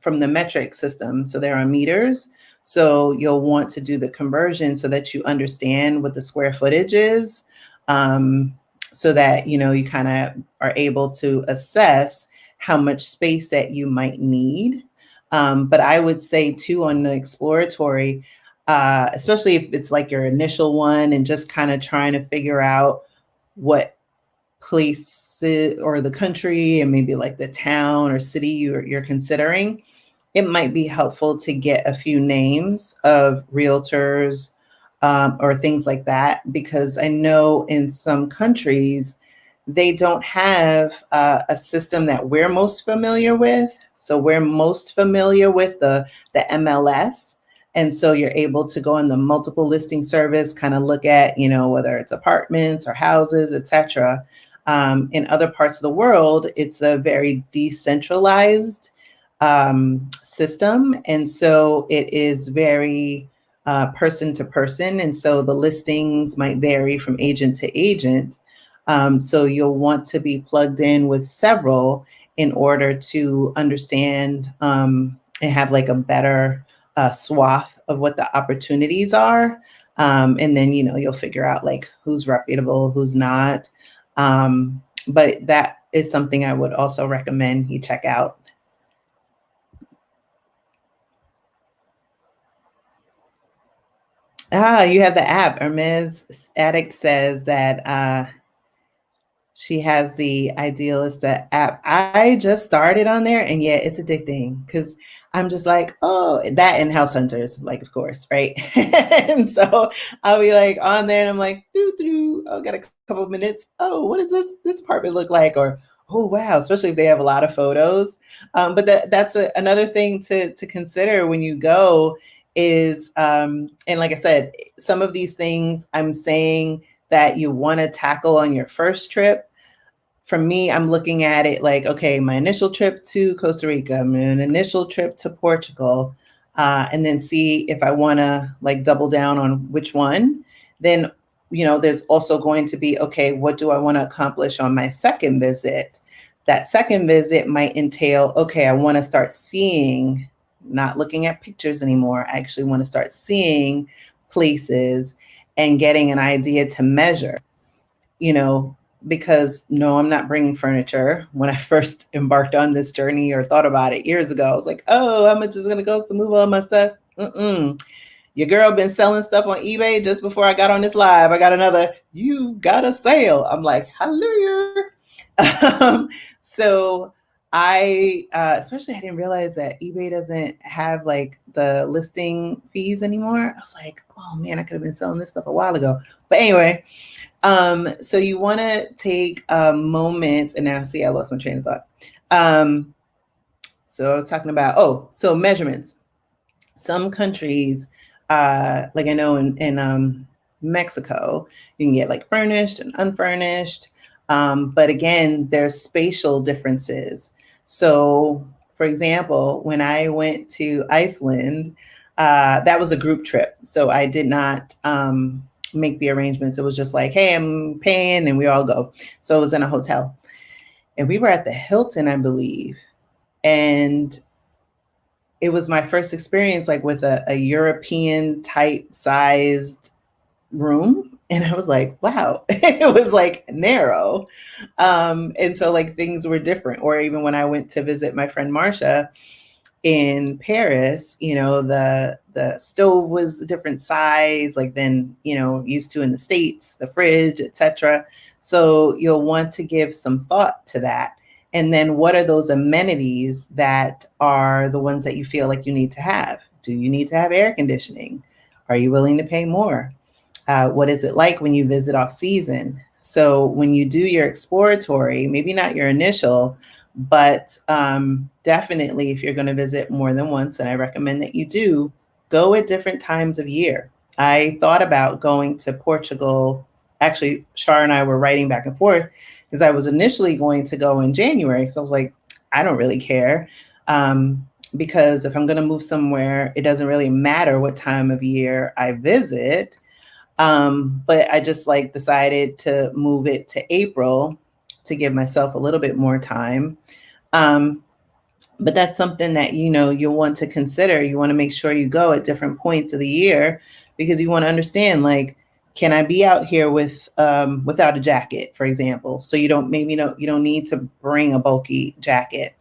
A: from the metric system. So they're on meters. So you'll want to do the conversion so that you understand what the square footage is, so that, you kind of are able to assess how much space that you might need. But I would say too, on the exploratory, especially if it's like your initial one and just kind of trying to figure out what place or the country and maybe like the town or city you're considering, it might be helpful to get a few names of realtors or things like that, because I know in some countries they don't have a system that we're most familiar with. So we're most familiar with the MLS. And so you're able to go on the multiple listing service, kind of look at, whether it's apartments or houses, etc. In other parts of the world, it's a very decentralized system. And so it is very person to person. And so the listings might vary from agent to agent. So you'll want to be plugged in with several in order to understand and have like a better swath of what the opportunities are. And then, you'll figure out like who's reputable, who's not. But that is something I would also recommend you check out. You have the app. Hermes Addict says that she has the Idealista app. I just started on there, and yeah, it's addicting because I'm just like, oh, that and House Hunters, like, of course, right? And so I'll be like on there, and I'm like, oh, got a couple of minutes. Oh, what does this apartment look like? Or, oh, wow, especially if they have a lot of photos. But that's another thing to consider when you go is, and like I said, some of these things I'm saying that you want to tackle on your first trip. For me, I'm looking at it like, okay, my initial trip to Costa Rica, an initial trip to Portugal, and then see if I want to like double down on which one. Then, there's also going to be, okay, what do I want to accomplish on my second visit? That second visit might entail, okay, I want to start seeing, not looking at pictures anymore. I actually want to start seeing places. and getting an idea to measure, you know, because no, I'm not bringing furniture. When I first embarked on this journey or thought about it years ago, I was like, oh, how much is going to cost to move all my stuff? Mm-mm. Your girl been selling stuff on eBay just before I got on this live. I got another, you got a sale. I'm like, hallelujah. So especially I didn't realize that eBay doesn't have like the listing fees anymore. I was like, oh man, I could have been selling this stuff a while ago. But anyway, so you want to take a moment, and now see, I lost my train of thought. So I was talking about, so measurements. Some countries, like I know in Mexico, you can get like furnished and unfurnished. But again, there's spatial differences. So, for example, when I went to Iceland, that was a group trip. So I did not make the arrangements. It was just like, hey, I'm paying and we all go. So it was in a hotel. And we were at the Hilton, I believe. And it was my first experience like with a European type sized room. And I was like, wow, it was like narrow. And so like things were different. Or even when I went to visit my friend Marcia in Paris, the stove was a different size, like than, used to in the States, the fridge, etc. So you'll want to give some thought to that. And then what are those amenities that are the ones that you feel like you need to have? Do you need to have air conditioning? Are you willing to pay more? What is it like when you visit off season? So when you do your exploratory, maybe not your initial, but definitely if you're going to visit more than once, and I recommend that you do, go at different times of year. I thought about going to Portugal. Actually, Shar and I were writing back and forth because I was initially going to go in January because I was like, I don't really care. Because if I'm going to move somewhere, it doesn't really matter what time of year I visit. But I just like decided to move it to April to give myself a little bit more time. But that's something that, you'll want to consider. You want to make sure you go at different points of the year because you want to understand, like, can I be out here without a jacket, for example? So you don't need to bring a bulky jacket.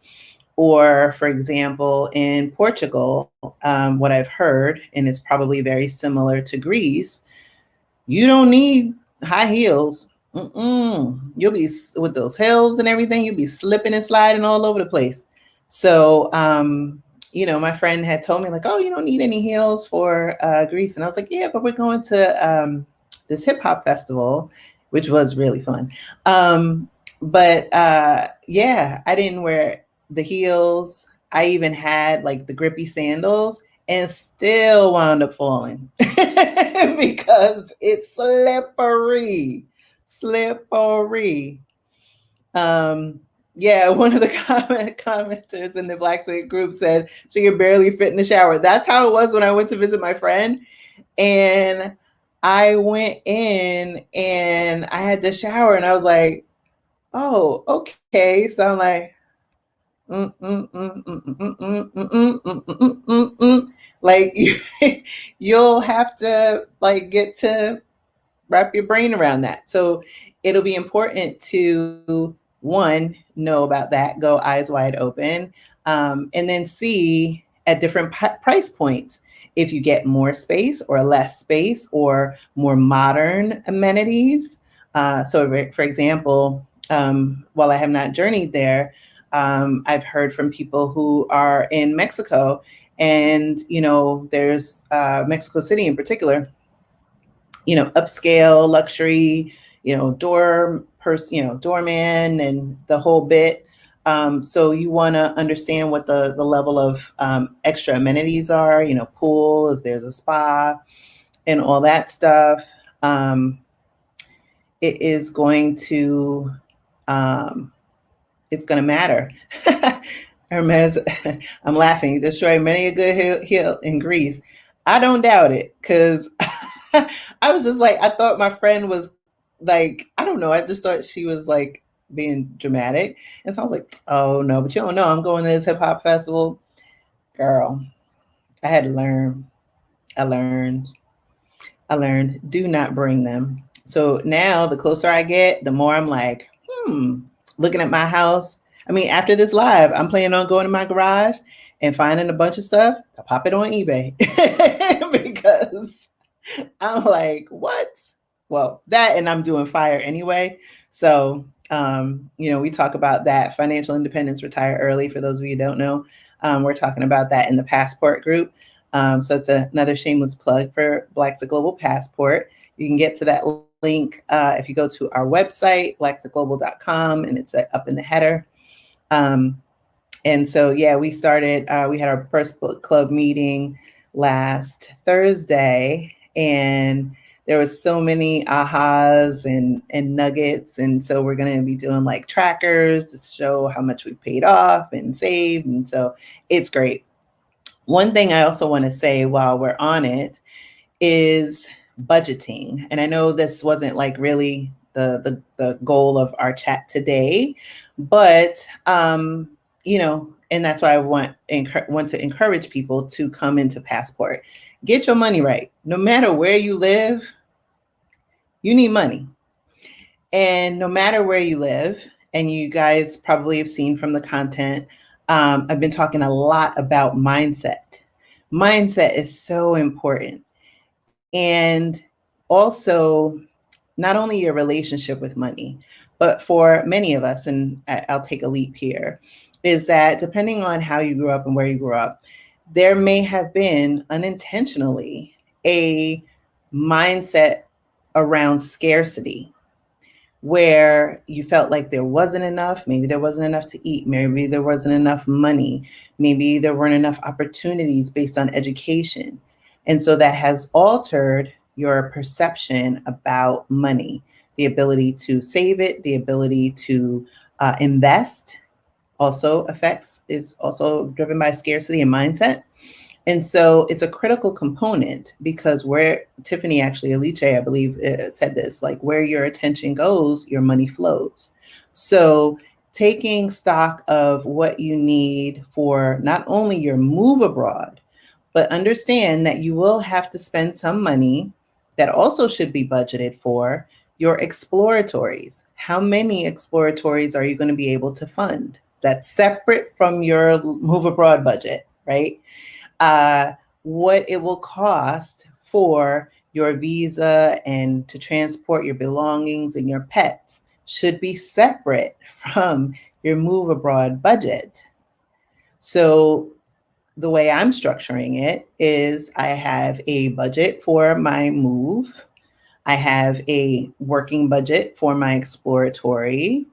A: Or, for example, in Portugal, what I've heard, and it's probably very similar to Greece, you don't need high heels. You'll be with those hills and everything. You'll be slipping and sliding all over the place. So, my friend had told me like, oh, you don't need any heels for Greece. And I was like, yeah, but we're going to this hip hop festival, which was really fun. Yeah, I didn't wear the heels. I even had like the grippy sandals and still wound up falling because it's slippery. Slippery. Yeah, one of the commenters in the Blaxit group said she could barely fit in the shower. That's how it was when I went to visit my friend. And I went in and I had to shower and I was like, oh, okay. So I'm like, like you'll have to like get to wrap your brain around that. So it'll be important to one, know about that, go eyes wide open, and then see at different price points if you get more space or less space or more modern amenities. So for example, while I have not journeyed there, I've heard from people who are in Mexico, and there's Mexico City in particular, upscale luxury, doorman and the whole bit. So you want to understand what the level of extra amenities are, pool, if there's a spa and all that stuff. It is going to, it's going to matter. Hermes, I'm laughing. Destroy many a good hill in Greece. I don't doubt it because I was just like, I thought my friend was like, I don't know. I just thought she was like being dramatic. And so I was like, oh no, but you don't know. I'm going to this hip hop festival. Girl, I had to learn. I learned. I learned, do not bring them. So now the closer I get, the more I'm like, looking at my house. I mean, after this live, I'm planning on going to my garage and finding a bunch of stuff. I pop it on eBay because I'm like, what? Well, that and I'm doing fire anyway. So, we talk about that financial independence, retire early. For those of you who don't know, we're talking about that in the Passport group. So it's another shameless plug for Blaxit Global Passport. You can get to that link if you go to our website, blaxitglobal.com, and it's up in the header. And so, yeah, we started, we had our first book club meeting last Thursday, and there was so many ahas and nuggets. And so we're going to be doing like trackers to show how much we paid off and saved. And so it's great. One thing I also want to say while we're on it is budgeting. And I know this wasn't like really the goal of our chat today, but and that's why I want to encourage people to come into Passport. Get your money right. No matter where you live, you need money. And no matter where you live, and you guys probably have seen from the content, I've been talking a lot about mindset. Mindset is so important. And also, not only your relationship with money, but for many of us, and I'll take a leap here, is that depending on how you grew up and where you grew up, there may have been unintentionally a mindset around scarcity where you felt like there wasn't enough. Maybe there wasn't enough to eat. Maybe there wasn't enough money. Maybe there weren't enough opportunities based on education. And so that has altered your perception about money, the ability to save it, the ability to invest is also driven by scarcity and mindset. And so it's a critical component because where Tiffany Aliche, I believe, said this, like where your attention goes, your money flows. So taking stock of what you need for not only your move abroad, but understand that you will have to spend some money that also should be budgeted for your exploratories. How many exploratories are you going to be able to fund? That's separate from your move abroad budget, right? What it will cost for your visa and to transport your belongings and your pets should be separate from your move abroad budget. So the way I'm structuring it is I have a budget for my move. I have a working budget for my exploratory.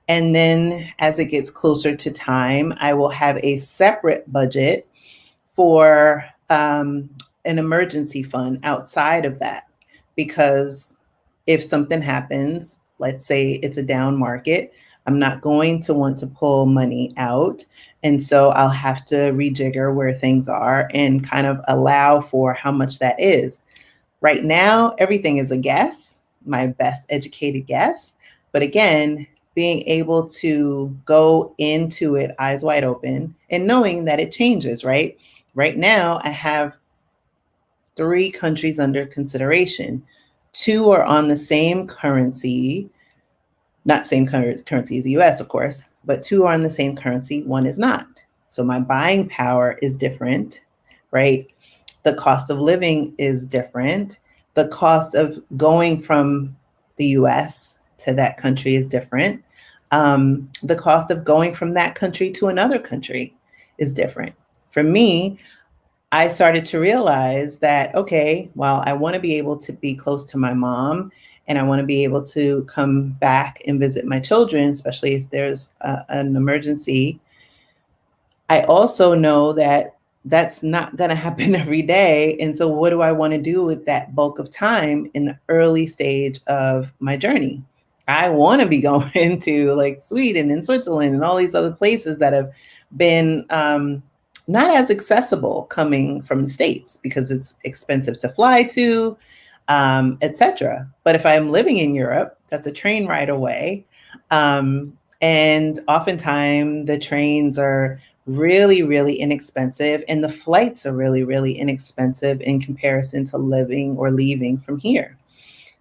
A: And then as it gets closer to time, I will have a separate budget for an emergency fund outside of that. Because if something happens, let's say it's a down market, I'm not going to want to pull money out. And so I'll have to rejigger where things are and kind of allow for how much that is. Right now, everything is a guess, my best educated guess. But again, being able to go into it eyes wide open and knowing that it changes, right? Right now, I have 3 countries under consideration. 2 are on the same currency, not same currency as the US, of course, but 2 are on the same currency, 1 is not. So my buying power is different, right? The cost of living is different. The cost of going from the US to that country is different. The cost of going from that country to another country is different. For me, I started to realize that, okay, well, I want to be able to be close to my mom and I want to be able to come back and visit my children, especially if there's an emergency. I also know that that's not going to happen every day. And so what do I want to do with that bulk of time in the early stage of my journey? I want to be going to like Sweden and Switzerland and all these other places that have been not as accessible coming from the States because it's expensive to fly to, etc. But if I'm living in Europe, that's a train ride away. And oftentimes the trains are really, really inexpensive. And the flights are really, really inexpensive in comparison to living or leaving from here.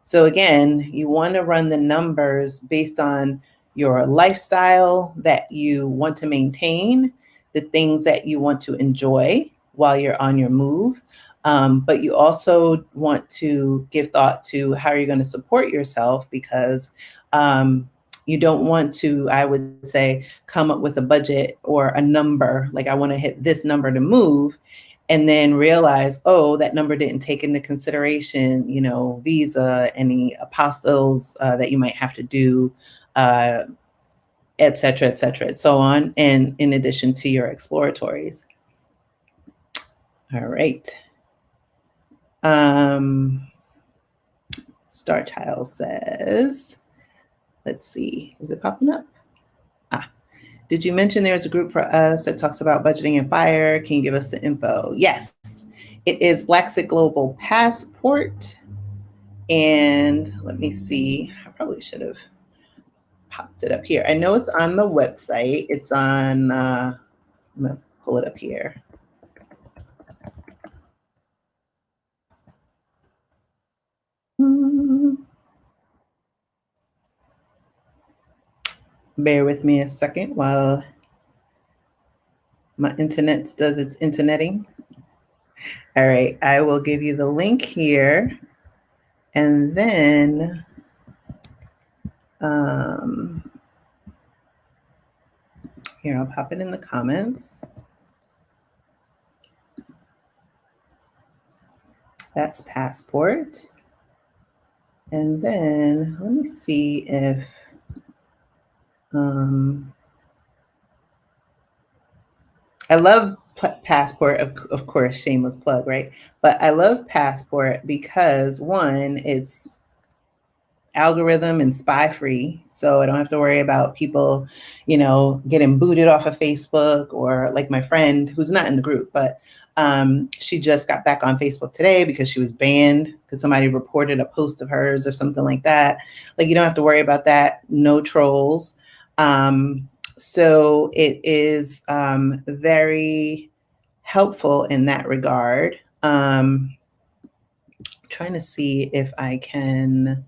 A: So again, you want to run the numbers based on your lifestyle that you want to maintain, the things that you want to enjoy while you're on your move. But you also want to give thought to how you're going to support yourself, because you don't want to, I would say, come up with a budget or a number, like I want to hit this number to move, and then realize, oh, that number didn't take into consideration, visa, any apostils that you might have to do, et cetera, and so on, and in addition to your exploratories. All right. Star Child says, let's see, is it popping up? Did you mention there's a group for us that talks about budgeting and fire? Can you give us the info? Yes, it is Blaxit Global Passport. And let me see, I probably should have popped it up here. I know it's on the website. It's on, I'm gonna pull it up here. Bear with me a second while my internet does its interneting. All right, I will give you the link here, and then here, I'll pop it in the comments. That's Passport. And then let me see if I love Passport, of course, shameless plug, right? But I love Passport because, one, it's algorithm and spy free, so I don't have to worry about people, getting booted off of Facebook, or like my friend who's not in the group, but she just got back on Facebook today because she was banned because somebody reported a post of hers or something like that. Like, you don't have to worry about that. No trolls. So it is very helpful in that regard. Trying to see if I can,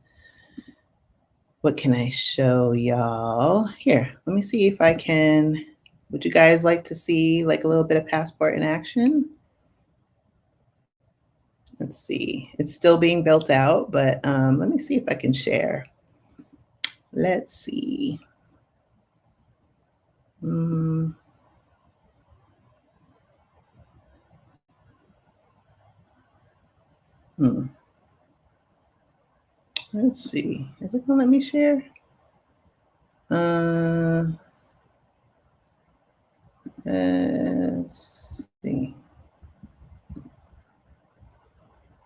A: what can I show y'all? Here, let me see if I can, would you guys like to see like a little bit of Passport in action? Let's see, it's still being built out, but let me see if I can share. Let's see. Let's see, is it gonna let me share? Let's see.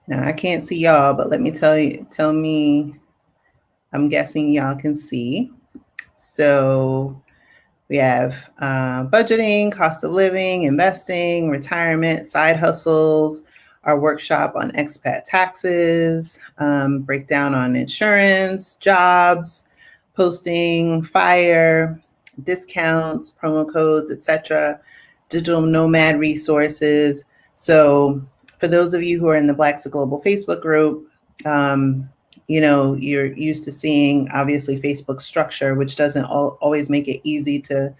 A: Now I can't see y'all, but let me tell me, I'm guessing y'all can see. So we have budgeting, cost of living, investing, retirement, side hustles, our workshop on expat taxes, breakdown on insurance, jobs, posting, fire, discounts, promo codes, etc., digital nomad resources. So for those of you who are in the Blaxit Global Facebook group, you're used to seeing, obviously, Facebook's structure, which doesn't always make it easy to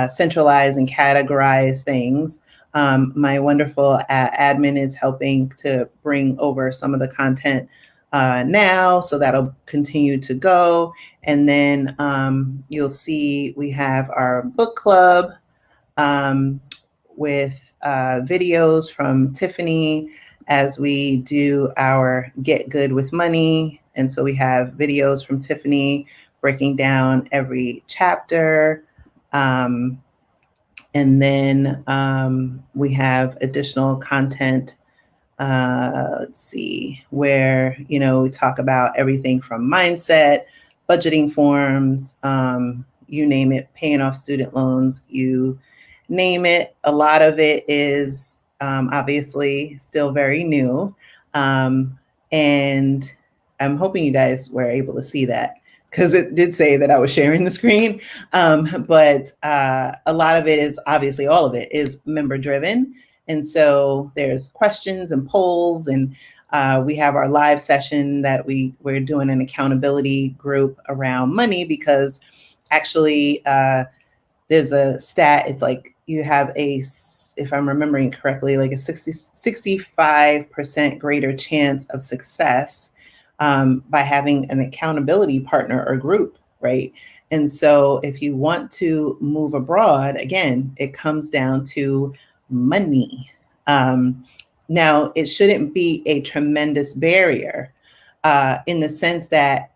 A: centralize and categorize things. My wonderful admin is helping to bring over some of the content now, so that'll continue to go. And then you'll see we have our book club with videos from Tiffany as we do our Get Good with Money. And so we have videos from Tiffany breaking down every chapter. And then we have additional content, let's see, where, we talk about everything from mindset, budgeting forms, you name it, paying off student loans, you name it. A lot of it is obviously still very new. And I'm hoping you guys were able to see that, because it did say that I was sharing the screen. But a lot of it is, obviously all of it is member driven. And so there's questions and polls, and we have our live session that we're doing an accountability group around money, because actually there's a stat. It's like you have if I'm remembering correctly, like a 65% greater chance of success by having an accountability partner or group, right? And so if you want to move abroad, again, it comes down to money. Now, it shouldn't be a tremendous barrier in the sense that,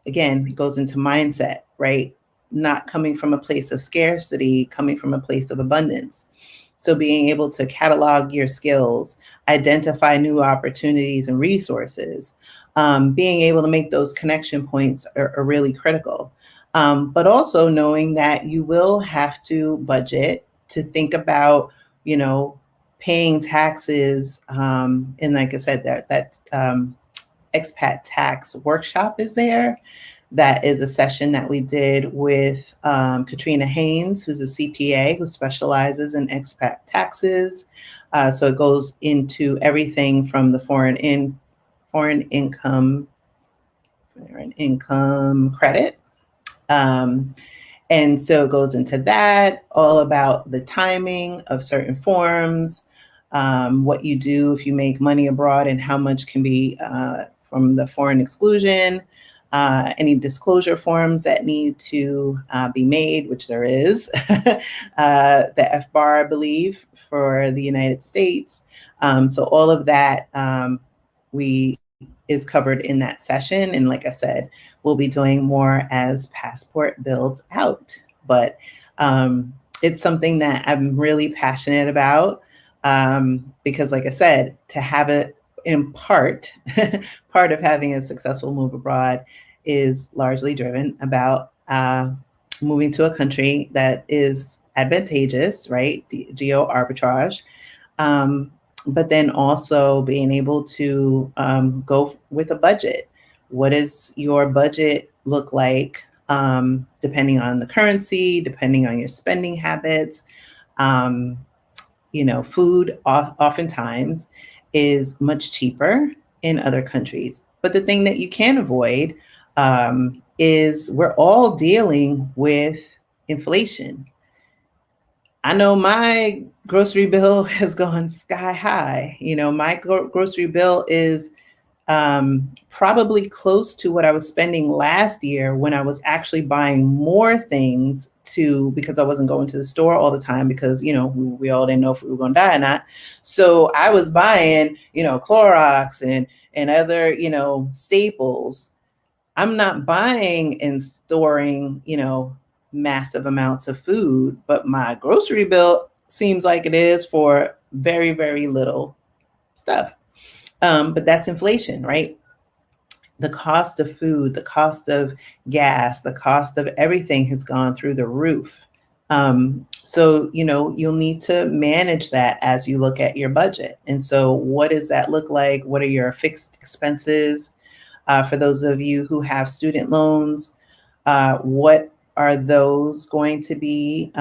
A: again, it goes into mindset, right? Not coming from a place of scarcity, coming from a place of abundance. So being able to catalog your skills, identify new opportunities and resources, being able to make those connection points are really critical. But also knowing that you will have to budget, to think about, paying taxes. And like I said, that Expat Tax Workshop is there. That is a session that we did with Katrina Haynes, who's a CPA who specializes in expat taxes. So it goes into everything from the foreign income credit. And so it goes into that, all about the timing of certain forms, what you do if you make money abroad, and how much can be from the foreign exclusion, any disclosure forms that need to be made, which there is, the FBAR, I believe, for the United States. So all of that is covered in that session. And like I said, we'll be doing more as Passport builds out. But it's something that I'm really passionate about because, like I said, to have it in part of having a successful move abroad is largely driven about moving to a country that is advantageous, right? The geo arbitrage. But then also being able to go with a budget. What does your budget look like depending on the currency, depending on your spending habits? Food oftentimes is much cheaper in other countries. But the thing that you can avoid is we're all dealing with inflation. I know my grocery bill has gone sky high. My grocery bill is probably close to what I was spending last year, when I was actually buying more things because I wasn't going to the store all the time, because, we all didn't know if we were going to die or not. So I was buying, Clorox and other, staples. I'm not buying and storing, massive amounts of food, but my grocery bill seems like it is for very, very little stuff. But that's inflation, right? The cost of food, the cost of gas, the cost of everything has gone through the roof. So, you'll need to manage that as you look at your budget. And so what does that look like? What are your fixed expenses? For those of you who have student loans, what are those going to be,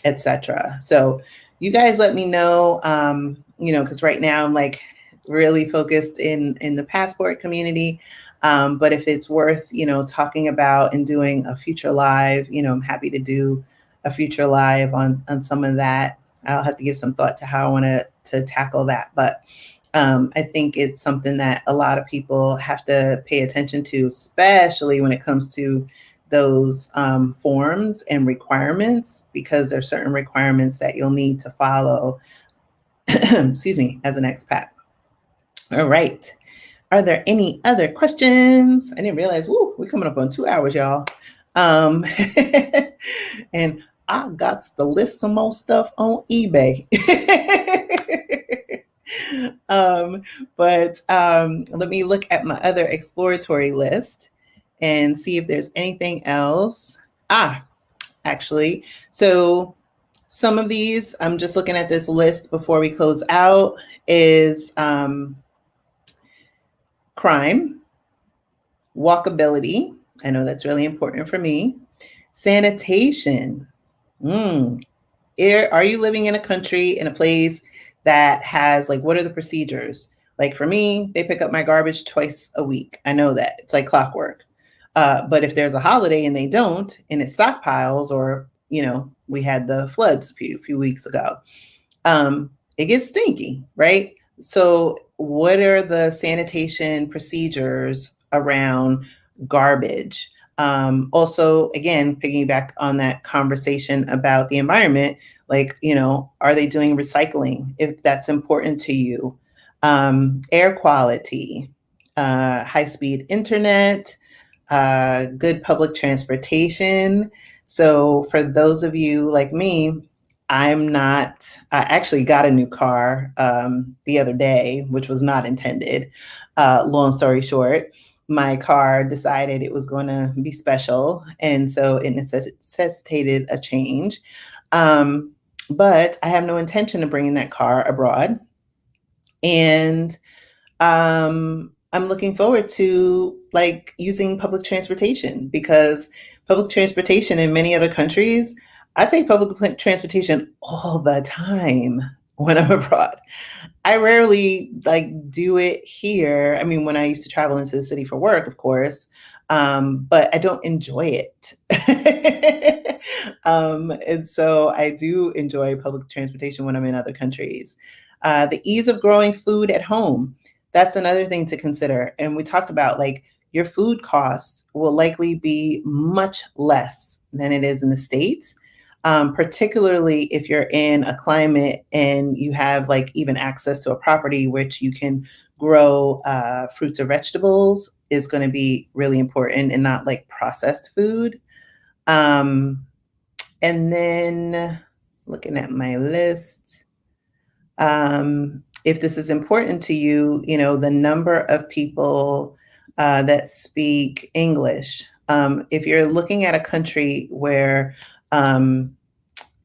A: etc. So you guys let me know, because right now I'm like really focused in the Passport community. But if it's worth, talking about and doing a future live, I'm happy to do a future live on some of that. I'll have to give some thought to how I want to tackle that. But I think it's something that a lot of people have to pay attention to, especially when it comes to those forms and requirements, because there are certain requirements that you'll need to follow, excuse me, as an expat. All right. Are there any other questions? I didn't realize, we're coming up on 2 hours, y'all. And I got to list some more stuff on eBay. But let me look at my other exploratory list and see if there's anything else. Actually, so some of these, I'm just looking at this list before we close out, is crime, walkability, I know that's really important for me. Sanitation. Mm. Are you living in a country, in a place that has, like, what are the procedures? Like for me, they pick up my garbage twice a week. I know that. It's like clockwork. But if there's a holiday and they don't, and it stockpiles, or, we had the floods a few weeks ago, it gets stinky, right? So, what are the sanitation procedures around garbage? Also, again, piggyback on that conversation about the environment, like, are they doing recycling if that's important to you? Air quality, high speed internet, good public transportation. So, for those of you like me, I actually got a new car the other day, which was not intended. Long story short, my car decided it was going to be special. And so it necessitated a change. Um, but I have no intention of bringing that car abroad. And I'm looking forward to, like, using public transportation, because public transportation in many other countries, I take public transportation all the time when I'm abroad. I rarely, like, do it here. I mean, when I used to travel into the city for work, of course, but I don't enjoy it. And so I do enjoy public transportation when I'm in other countries. The ease of growing food at home. That's another thing to consider. And we talked about, like, your food costs will likely be much less than it is in the States, particularly if you're in a climate and you have, like, even access to a property which you can grow fruits or vegetables, is going to be really important, and not like processed food. Um, and then looking at my list, if this is important to you, the number of people that speak English. If you're looking at a country where um,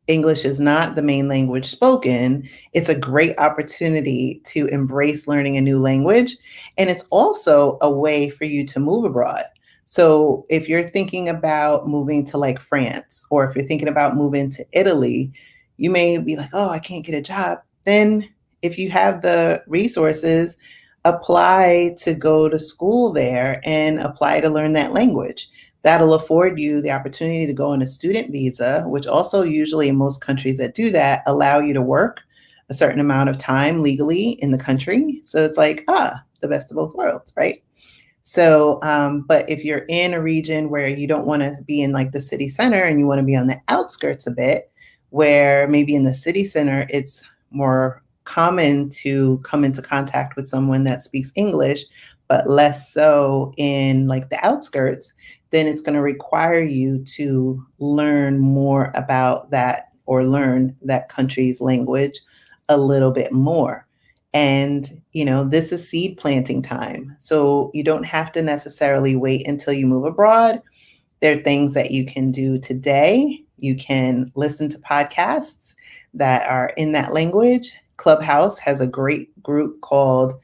A: English is not the main language spoken, it's a great opportunity to embrace learning a new language. And it's also a way for you to move abroad. So if you're thinking about moving to, like, France, or if you're thinking about moving to Italy, you may be like, oh, I can't get a job. Then, if you have the resources, apply to go to school there and apply to learn that language. That'll afford you the opportunity to go on a student visa, which also usually in most countries that do that allow you to work a certain amount of time legally in the country. So it's like, the best of both worlds, right? So, but if you're in a region where you don't want to be in, like, the city center, and you want to be on the outskirts a bit, where maybe in the city center it's more common to come into contact with someone that speaks English, but less so in, like, the outskirts, then it's going to require you to learn more about that, or learn that country's language a little bit more. And, this is seed planting time. So you don't have to necessarily wait until you move abroad. There are things that you can do today. You can listen to podcasts that are in that language. Clubhouse has a great group called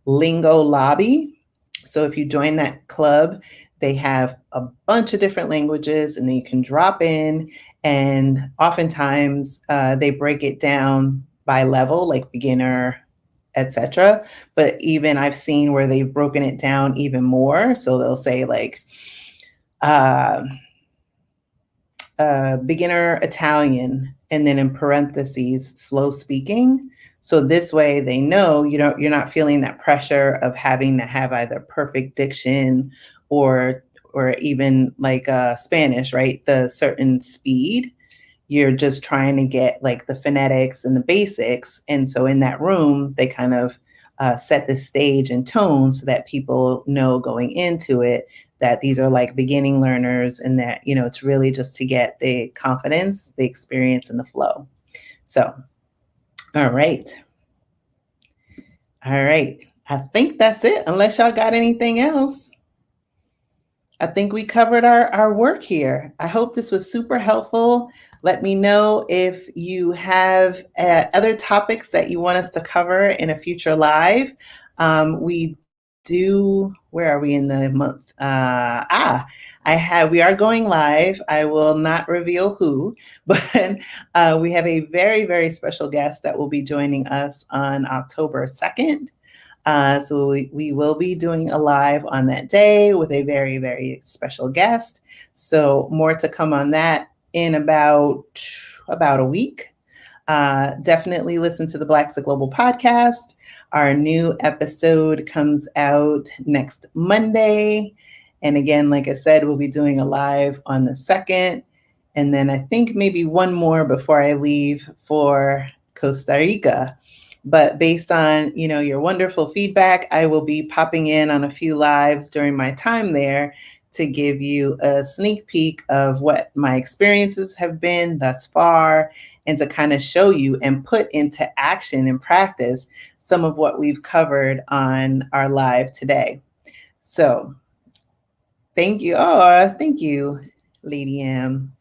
A: Lingo Lobby. So if you join that club, they have a bunch of different languages, and then you can drop in. And oftentimes they break it down by level, like beginner, etc. But even I've seen where they've broken it down even more. So they'll say, like, uh, beginner Italian, and then in parentheses, slow speaking. So this way they know you're not feeling that pressure of having to have either perfect diction, or even, like, Spanish, right? The certain speed. You're just trying to get, like, the phonetics and the basics. And so in that room, they kind of set the stage and tone so that people know going into it that these are, like, beginning learners, and that, it's really just to get the confidence, the experience, and the flow. So, all right. All right. I think that's it, unless y'all got anything else. I think we covered our work here. I hope this was super helpful. Let me know if you have other topics that you want us to cover in a future live. We where are we in the month? We are going live. I will not reveal who, but we have a very, very special guest that will be joining us on October 2nd. So we will be doing a live on that day with a very, very special guest. So more to come on that in about a week. Definitely listen to the Blaxit Global podcast. Our new episode comes out next Monday. And again, like I said, we'll be doing a live on the 2nd. And then I think maybe one more before I leave for Costa Rica. But based on, your wonderful feedback, I will be popping in on a few lives during my time there to give you a sneak peek of what my experiences have been thus far and to kind of show you and put into action and practice some of what we've covered on our live today. So thank you. Oh, thank you, Lady M.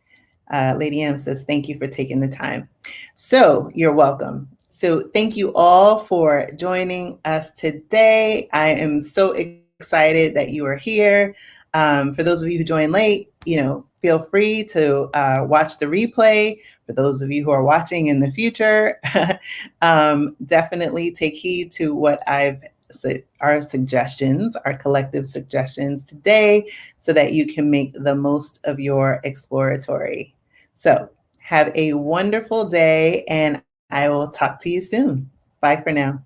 A: Lady M says, thank you for taking the time. So you're welcome. So thank you all for joining us today. I am so excited that you are here. For those of you who joined late, feel free to watch the replay. For those of you who are watching in the future, definitely take heed to what our suggestions, our collective suggestions today, so that you can make the most of your exploratory. So have a wonderful day, and I will talk to you soon. Bye for now.